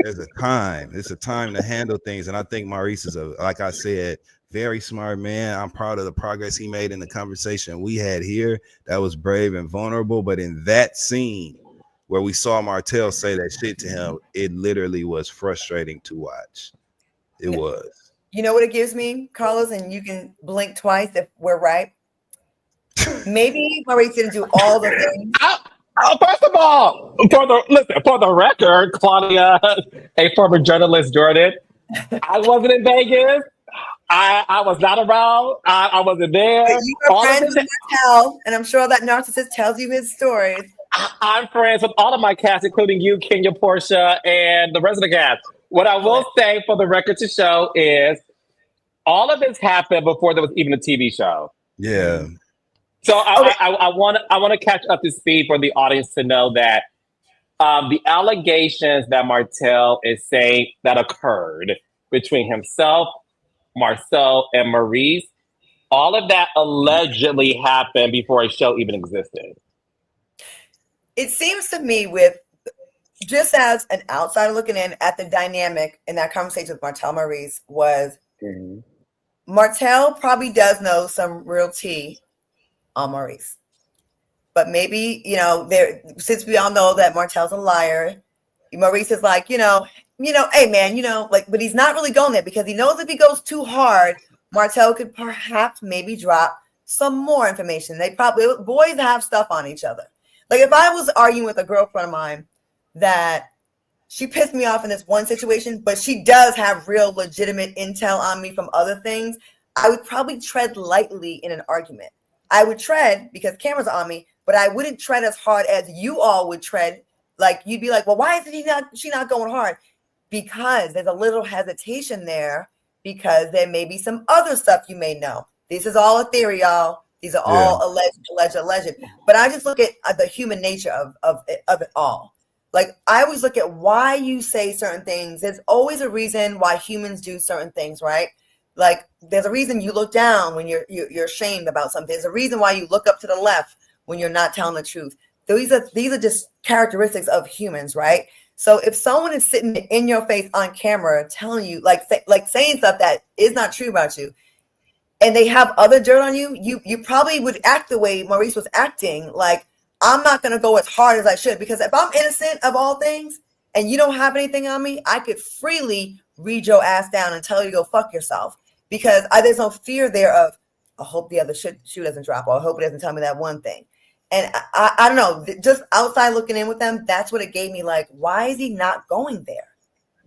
Speaker 2: There's a time. It's a time to handle things, and I think Maurice is like I said, very smart man. I'm proud of the progress he made in the conversation we had here. That was brave and vulnerable. But in that scene where we saw Martell say that shit to him, it literally was frustrating to watch. It was.
Speaker 3: You know what it gives me, Carlos, and you can blink twice if we're right. Maybe Maurice didn't do all the things.
Speaker 1: First of all, for the record, Claudia, a former journalist, Jordan, I wasn't in Vegas. I was not around. I wasn't there.
Speaker 3: But you were friends with Martell, and I'm sure that narcissist tells you his stories.
Speaker 1: I'm friends with all of my cast, including you, Kenya, Porsha, and the rest of the cast. What I will say for the record to show is all of this happened before there was even a TV show.
Speaker 2: Yeah.
Speaker 1: So I want to catch up to speed for the audience to know that the allegations that Martell is saying that occurred between himself, Marcel, and Maurice, all of that allegedly happened before a show even existed.
Speaker 3: It seems to me, with just as an outsider looking in at the dynamic in that conversation with Martell Maurice, was Martell probably does know some real tea on Maurice, but maybe, you know, there, since we all know that Martell's a liar, Maurice is like, you know, hey man, you know, like, but he's not really going there because he knows if he goes too hard, Martell could perhaps maybe drop some more information. They probably, boys have stuff on each other. Like if I was arguing with a girlfriend of mine that she pissed me off in this one situation, but she does have real legitimate intel on me from other things, I would probably tread lightly in an argument. I would tread because cameras are on me, but I wouldn't tread as hard as you all would tread. Like you'd be like, well, why is she not going hard? Because there's a little hesitation there because there may be some other stuff you may know. This is all a theory, y'all. These are all alleged. But I just look at the human nature of it all. Like I always look at why you say certain things. There's always a reason why humans do certain things, right? Like there's a reason you look down when you're ashamed about something. There's a reason why you look up to the left when you're not telling the truth. These are just characteristics of humans, right? So if someone is sitting in your face on camera telling you, like saying stuff that is not true about you, and they have other dirt on you, you probably would act the way Maurice was acting. Like, I'm not going to go as hard as I should, because if I'm innocent of all things and you don't have anything on me, I could freely read your ass down and tell you to go fuck yourself, because there's no fear there of, I hope the other shoe doesn't drop, or I hope it doesn't tell me that one thing. And I don't know, just outside looking in with them, that's what it gave me. Like, why is he not going there?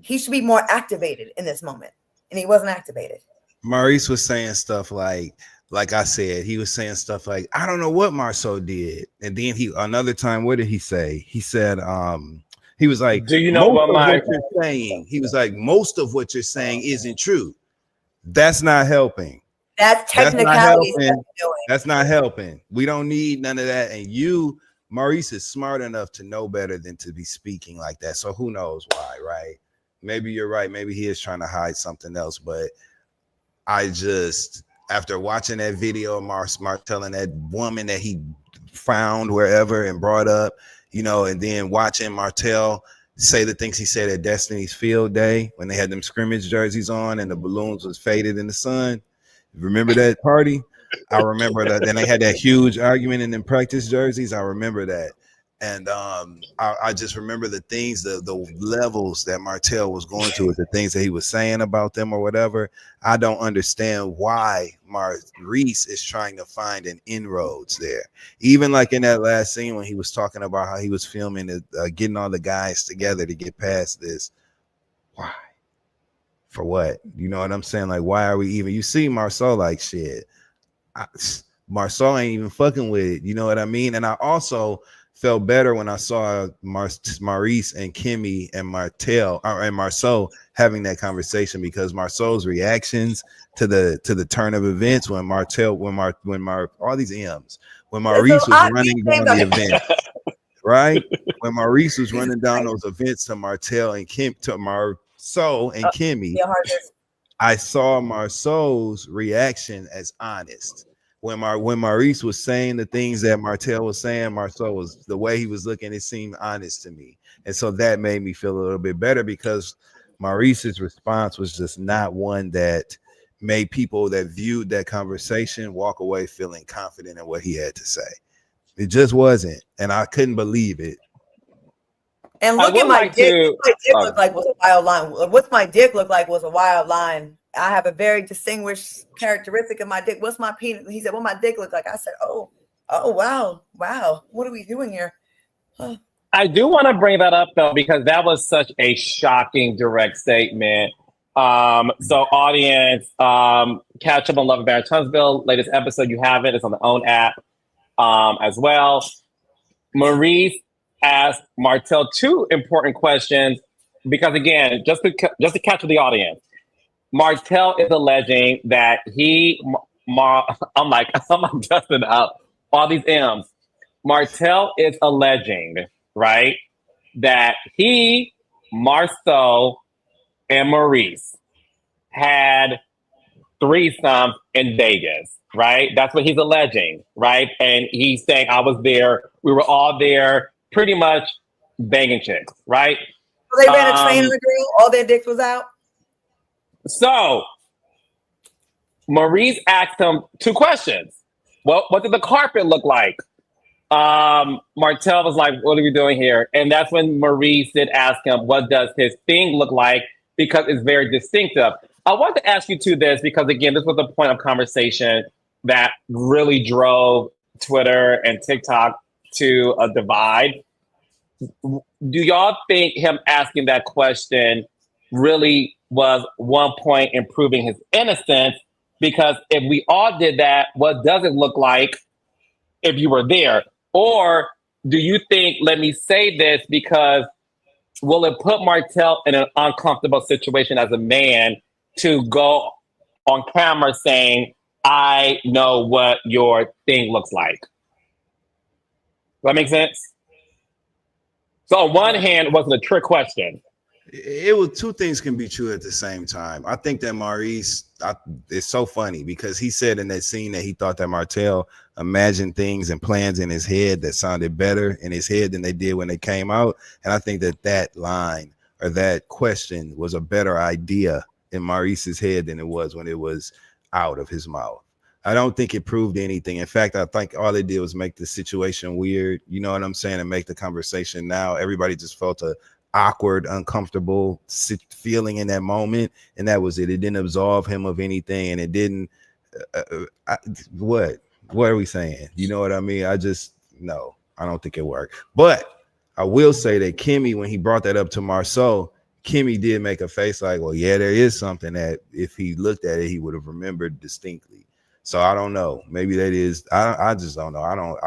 Speaker 3: He should be more activated in this moment. And he wasn't activated. Maurice
Speaker 2: was saying stuff like I said, he was saying stuff like, I don't know what Marceau did. And then another time, what did he say? He said, he was like,
Speaker 1: do you know what
Speaker 2: you're saying? He was like, most of what you're saying isn't true. That's not helping.
Speaker 3: That's technicality.
Speaker 2: That's not helping. We don't need none of that. And Maurice is smart enough to know better than to be speaking like that. So who knows why, right? Maybe you're right. Maybe he is trying to hide something else. But I just, after watching that video of Martell and that woman that he found wherever and brought up, you know, and then watching Martell say the things he said at Destiny's Field Day when they had them scrimmage jerseys on and the balloons was faded in the sun. Remember that party? I remember that. Then they had that huge argument in them practice jerseys. I remember that. And I just remember the things, the levels that Martell was going to with the things that he was saying about them or whatever. I don't understand why Maurice is trying to find an inroads there. Even like in that last scene when he was talking about how he was filming it, getting all the guys together to get past this. Why? For what? You know what I'm saying? Like, why are we even? You see Marceau like shit. Marceau ain't even fucking with it. You know what I mean? And I also felt better when I saw Maurice and Kimmy and Martell and Marceau having that conversation, because Marceau's reactions to the turn of events when Martell, all these M's, when Maurice was running down the event, right? When Maurice was running down those events to Martell and Marceau and Kimmy, I saw Marceau's reaction as honest. When Maurice was saying the things that Martell was saying, Marceau was, the way he was looking, it seemed honest to me. And so that made me feel a little bit better, because Maurice's response was just not one that made people that viewed that conversation walk away feeling confident in what he had to say. It just wasn't. And I couldn't believe it.
Speaker 3: And look at my dick. What my dick looked like was a wild line. What's my dick look like was a wild line. I have a very distinguished characteristic of my dick. What's my penis? He said, what my dick look like? I said, oh, wow. What are we doing here?
Speaker 1: I do want to bring that up, though, because that was such a shocking, direct statement. So audience, catch up on Love and Marriage Huntsville. Latest episode, you have it. It's on the OWN app as well. Maurice asked Martell two important questions, because, again, just to catch the audience, Martell is alleging that I'm dusting up all these M's. Martell is alleging, right, that he, Marceau, and Maurice had threesomes in Vegas, right? That's what he's alleging, right? And he's saying, I was there. We were all there, pretty much banging chicks, right?
Speaker 3: So they ran a train on the girl. All their dicks was out.
Speaker 1: So Maurice asked him two questions. What did the carpet look like? Martell was like, what are we doing here? And that's when Maurice did ask him, what does his thing look like? Because it's very distinctive. I want to ask you this, because, again, this was a point of conversation that really drove Twitter and TikTok to a divide. Do y'all think him asking that question really was one point in proving his innocence? Because if we all did that, what does it look like if you were there? Or do you think, let me say this, because will it put Martell in an uncomfortable situation as a man to go on camera saying, I know what your thing looks like? Does that make sense? So on one hand, it wasn't a trick question.
Speaker 2: It was, two things can be true at the same time. I think that Maurice, it's so funny, because he said in that scene that he thought that Martell imagined things and plans in his head that sounded better in his head than they did when they came out. And I think that line or that question was a better idea in Maurice's head than it was when it was out of his mouth. I don't think it proved anything. In fact, I think all it did was make the situation weird. You know what I'm saying? And make the conversation now. Everybody just felt a awkward, uncomfortable feeling in that moment. And that was it. It didn't absolve him of anything. And it didn't, what are we saying? You know what I mean? I don't think it worked. But I will say that Kimmy, when he brought that up to Marceau, Kimmy did make a face like, well, yeah, there is something that if he looked at it, he would have remembered distinctly. So I don't know. Maybe that is, I just don't know. I don't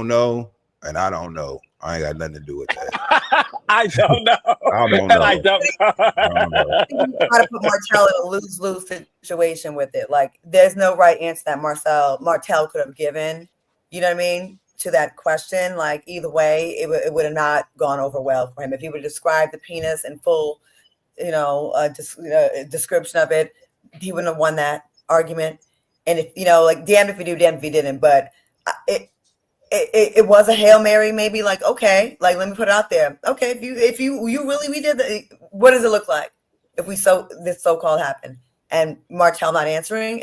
Speaker 2: know. And I don't know. I ain't got nothing to do with that.
Speaker 1: I don't know.
Speaker 2: I don't know.
Speaker 1: I don't know.
Speaker 3: You try to put Martell in a lose-lose situation with it. Like, there's no right answer that Martell could have given, you know what I mean, to that question. Like, either way, it would have not gone over well for him. If he would have described the penis in full description of it, he wouldn't have won that argument. And if like, damned if he do, damned if he didn't. But it was a Hail Mary, maybe, like, okay, like, let me put it out there. Okay, if you really redid that, what does it look like if this so-called happened? And Martell not answering,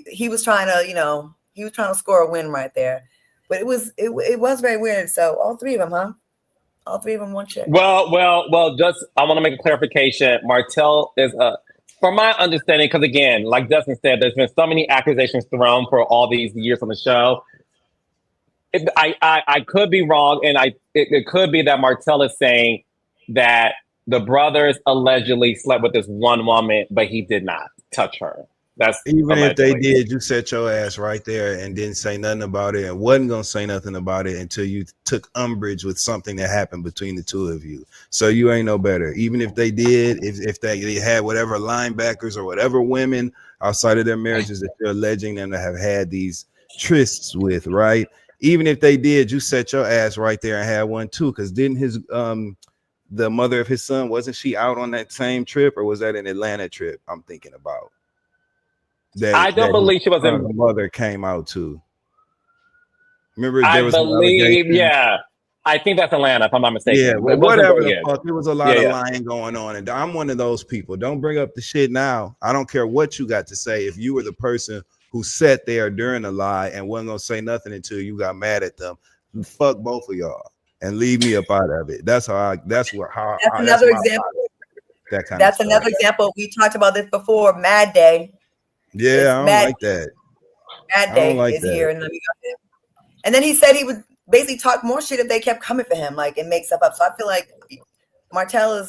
Speaker 3: he was trying to score a win right there. But it was very weird. So all three of them, huh? All three of them, one chick.
Speaker 1: Well. Just I want to make a clarification. Martell is from my understanding, because again, like Justin said, there's been so many accusations thrown for all these years on the show. I could be wrong, and it could be that Martell is saying that the brothers allegedly slept with this one woman, but he did not touch her. That's
Speaker 2: even
Speaker 1: allegedly.
Speaker 2: If they did, you set your ass right there and didn't say nothing about it, and wasn't gonna say nothing about it until you took umbrage with something that happened between the two of you. So you ain't no better. Even if they did, if they had whatever linebackers or whatever women outside of their marriages that you're alleging them to have had these trysts with, right? Even if they did, you set your ass right there and had one too. Because didn't his the mother of his son, wasn't she out on that same trip, or was that an Atlanta trip? I'm thinking about.
Speaker 1: I don't believe she was in.
Speaker 2: The mother came out too. Remember,
Speaker 1: I believe, yeah. I think that's Atlanta, if I'm not mistaken.
Speaker 2: Yeah, well, whatever the fuck. There was a lot of lying going on, and I'm one of those people. Don't bring up the shit now. I don't care what you got to say. If you were the person who sat there during the lie and wasn't gonna say nothing until you got mad at them, fuck both of y'all and leave me up out of it. That's how. That's
Speaker 3: another example. That's another example. We talked about this before. Mad Day.
Speaker 2: Yeah, I don't like that.
Speaker 3: Mad Day is here, and then he said he would basically talk more shit if they kept coming for him, like, and make stuff up. So I feel like Martell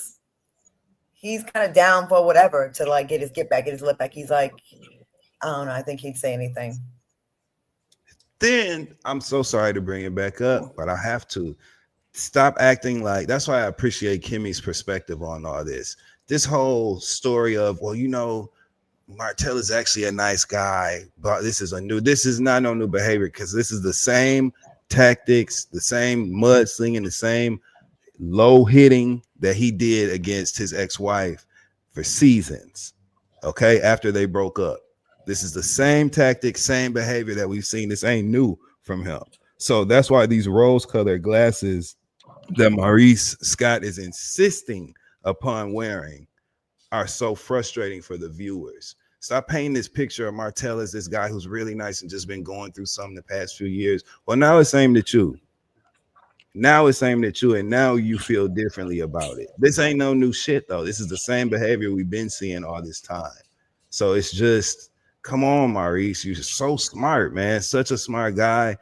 Speaker 3: he's kind of down for whatever to, like, get his lip back. He's like, I don't know. I think he'd say anything.
Speaker 2: Then I'm so sorry to bring it back up, but I have to stop acting like. That's why I appreciate Kimmy's perspective on all this. This whole story of, well, Martell is actually a nice guy, but this is not no new behavior, because this is the same tactics, the same mudslinging, the same low hitting that he did against his ex-wife for seasons. Okay, after they broke up, this is the same tactic, same behavior that we've seen. This ain't new from him. So that's why these rose-colored glasses that Maurice Scott is insisting upon wearing are so frustrating for the viewers. Stop painting this picture of Martell as this guy who's really nice and just been going through something the past few years. Well, now it's aimed at you. And now you feel differently about it. This ain't no new shit, though. This is the same behavior we've been seeing all this time. So it's just, come on, Maurice. You're so smart, man. Such a smart guy.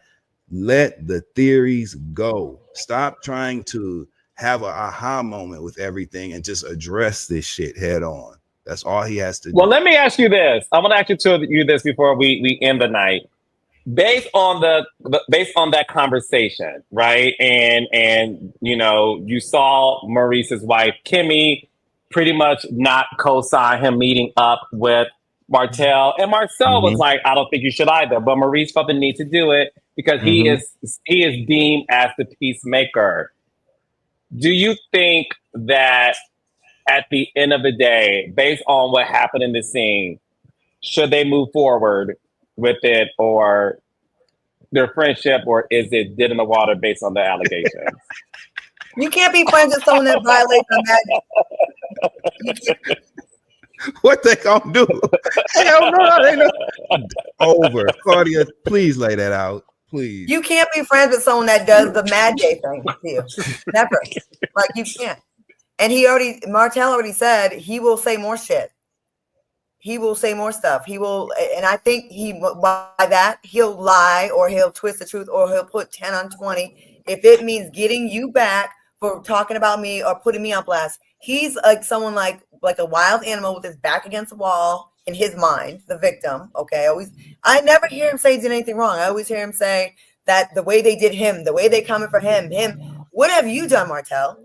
Speaker 2: Let the theories go. Stop trying to have an aha moment with everything and just address this shit head on. That's all he has to do.
Speaker 1: Well, let me ask you this. I want to ask you this before we end the night. Based on that conversation, right? And you saw Maurice's wife, Kimmy, pretty much not co-sign him meeting up with Martell. And Marcel was like, I don't think you should either. But Maurice felt the need to do it because he is deemed as the peacemaker. Do you think that at the end of the day, based on what happened in the scene, should they move forward with it, or their friendship, or is it dead in the water based on the allegations?
Speaker 3: You can't be friends with someone that violates the magic.
Speaker 2: What they gonna do? Hell no, over. Claudia, please lay that out. Please.
Speaker 3: You can't be friends with someone that does the Mad Day thing to you. Never. Like, you can't. And Martell already said he will say more shit. He will say more stuff. He will, and I think by that, he'll lie, or he'll twist the truth, or he'll put 10 on 20 if it means getting you back for talking about me or putting me on blast. He's like someone like a wild animal with his back against the wall in his mind, the victim. Okay, I never hear him say he did anything wrong. I always hear him say that the way they did him, the way they coming for him. What have you done, Martell?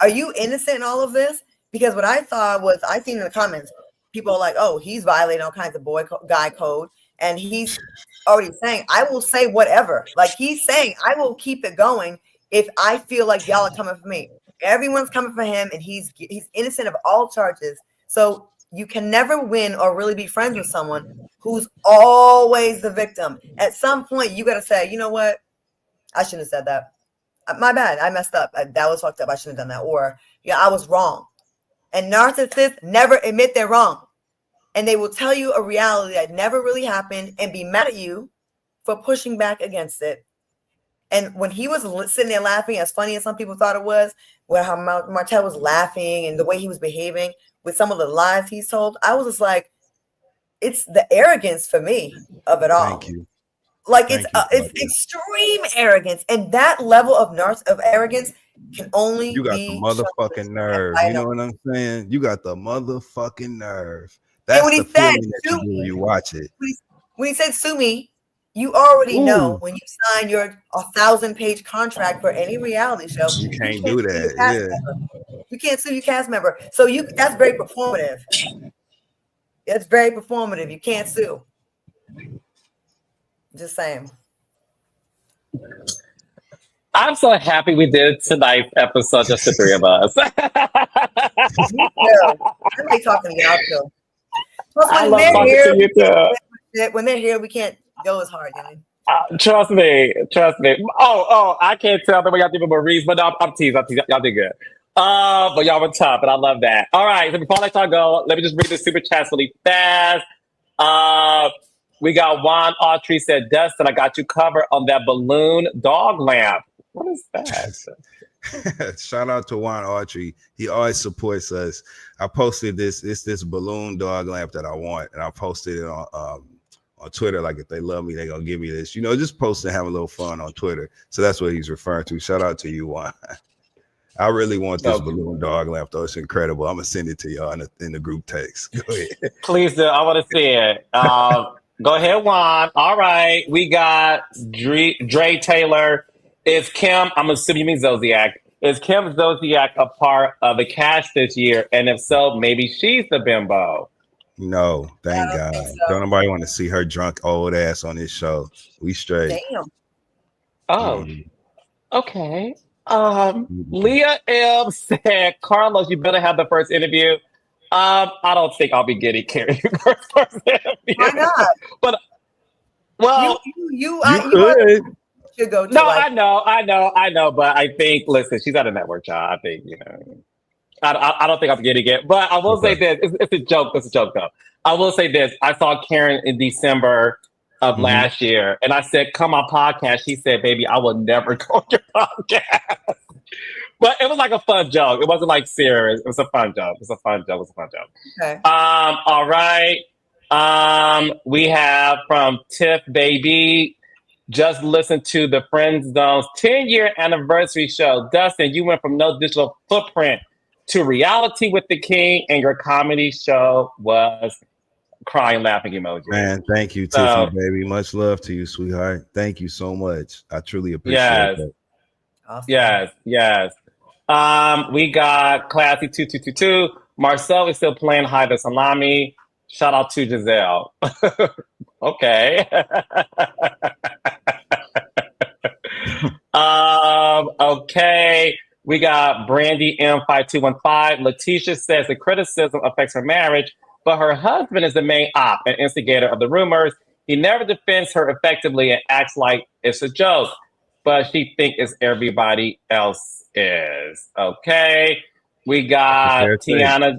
Speaker 3: Are you innocent in all of this? Because what I thought was, I seen in the comments, people are like, oh, he's violating all kinds of guy code. And he's already saying, I will say whatever. Like, he's saying, I will keep it going if I feel like y'all are coming for me. Everyone's coming for him, and he's innocent of all charges. So you can never win or really be friends with someone who's always the victim. At some point, you got to say, you know what? I shouldn't have said that. My bad. I messed up. That was fucked up. I shouldn't have done that. Or, yeah, I was wrong. And narcissists never admit they're wrong. And they will tell you a reality that never really happened and be mad at you for pushing back against it. And when he was sitting there laughing, as funny as some people thought it was, where how Martell was laughing and the way he was behaving with some of the lies he's told, I was just like, it's the arrogance for me of it all.
Speaker 2: Thank you.
Speaker 3: Like it's extreme arrogance, and that level of arrogance can only
Speaker 2: you got the motherfucking nerve. You know what I'm saying? You got the motherfucking nerve. That's the feeling that you do when you watch it.
Speaker 3: When he said sue me, you already know when you sign your 1,000-page contract for any reality show,
Speaker 2: you can't do that.
Speaker 3: You can't sue your cast member. So that's very performative. It's very performative. You can't sue. Just saying.
Speaker 1: I'm so happy we did tonight's episode, just the three of us.
Speaker 3: Me too. I like talking to y'all too. Plus,
Speaker 1: I love talking to you too.
Speaker 3: When they're here, we can't go as hard.
Speaker 1: Trust me. Oh, I can't tell the way y'all do with Maurice, but I'm teasing. Y'all did good. But y'all were tough, and I love that. All right, so before I let y'all go, let me just read the super chats really fast. We got Juan Autry said, Dustin, I got you covered on that balloon dog lamp. What is that?
Speaker 2: Shout out to Juan Autry. He always supports us. I posted this. It's this balloon dog lamp that I want, and I posted it on Twitter. Like, if they love me, they're gonna give me this. Just post and have a little fun on Twitter. So that's what he's referring to. Shout out to you, Juan. I really want this balloon dog lamp, though. It's incredible. I'm gonna send it to y'all in the group text. Go ahead.
Speaker 1: Please do. I want to see it. Go ahead, Juan. All right. We got Dre Taylor. Is Kim, I'm assuming you mean Zodiac. Is Kim Zodiac a part of the cast this year? And if so, maybe she's the bimbo.
Speaker 2: No, thank God. So. Don't nobody want to see her drunk old ass on this show. We straight.
Speaker 3: Damn.
Speaker 1: Oh, okay. Leah M said, Carlos, you better have the first interview. I don't think I'll be getting Carrie first interview.
Speaker 3: Why not?
Speaker 1: But well,
Speaker 3: you
Speaker 2: could.
Speaker 3: Should go to
Speaker 1: I know. But I think, listen, she's at a network job. I think I don't think I'm getting it. But I will say this: it's a joke. It's a joke, though. I will say this: I saw Karen in December of last year, and I said, "Come on podcast." She said, "Baby, I will never go on your podcast." But it was like a fun joke. It wasn't like serious. It was a fun joke.
Speaker 3: Okay.
Speaker 1: All right. We have from Tiff Baby. Just listen to the Friend Zone's 10-year anniversary show. Dustin, you went from no digital footprint to reality with the king, and your comedy show was crying, laughing emoji.
Speaker 2: Man, thank you, Tiffany, baby. Much love to you, sweetheart. Thank you so much. I truly appreciate it.
Speaker 3: Awesome.
Speaker 1: Yes. We got Classy 2222. Marcel is still playing Hide the Salami. Shout out to Giselle. Okay. Okay. We got Brandy M5215. Letitia says the criticism affects her marriage, but her husband is the main op and instigator of the rumors. He never defends her effectively and acts like it's a joke, but she thinks it's everybody else is. Okay. We got Tiana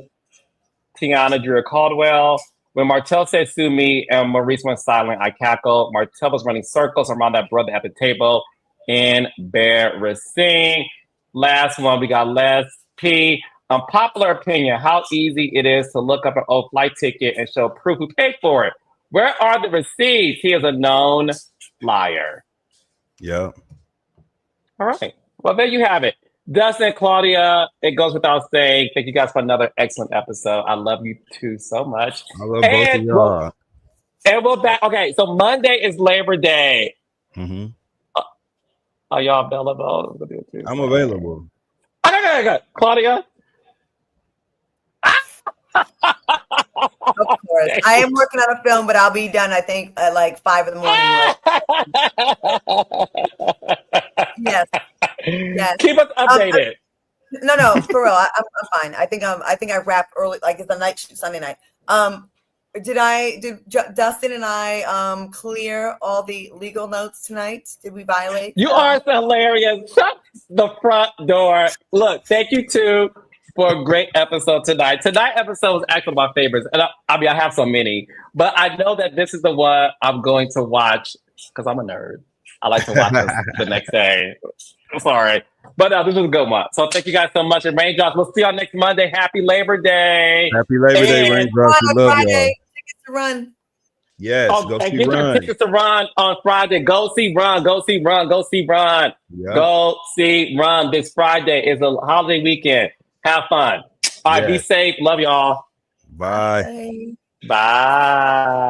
Speaker 1: Drew Caldwell. When Martell said sue me and Maurice went silent, I cackled. Martell was running circles around that brother at the table. Embarrassing. Last one, we got Les P. Unpopular opinion, how easy it is to look up an old flight ticket and show proof who paid for it. Where are the receipts? He is a known liar.
Speaker 2: Yeah.
Speaker 1: All right. Well, there you have it. Dustin, Claudia, it goes without saying. Thank you guys for another excellent episode. I love you two so much.
Speaker 2: I love both of y'all.
Speaker 1: And we're back. Okay, so Monday is Labor Day.
Speaker 2: Mm-hmm.
Speaker 1: Are y'all available?
Speaker 2: I'm available.
Speaker 1: Okay. Claudia?
Speaker 3: Of course. I am working on a film, but I'll be done, I think, at like 5 in the morning. Yes.
Speaker 1: Keep us updated.
Speaker 3: No, for real. I'm fine. I think I wrapped early, like it's a night shoot Sunday night. Did Dustin and I clear all the legal notes tonight? Did we violate?
Speaker 1: You are hilarious. Shut the front door. Look, thank you too for a great episode tonight. Tonight's episode was actually my favorites. And I have so many, but I know that this is the one I'm going to watch because I'm a nerd. I like to watch this the next day. Sorry. But this was a good one. So thank you guys so much. And Raindrops, we'll see y'all next Monday. Happy Labor Day.
Speaker 2: Happy Labor Day, Raindrops. We love y'all.
Speaker 3: Tickets to Run.
Speaker 2: Yes,
Speaker 1: go see Run. Tickets to Run on Friday. Go see Run. Go see Run. Go see Run. Yep. Go see Run. This Friday is a holiday weekend. Have fun. All right, be safe. Love y'all.
Speaker 2: Bye.
Speaker 1: Bye.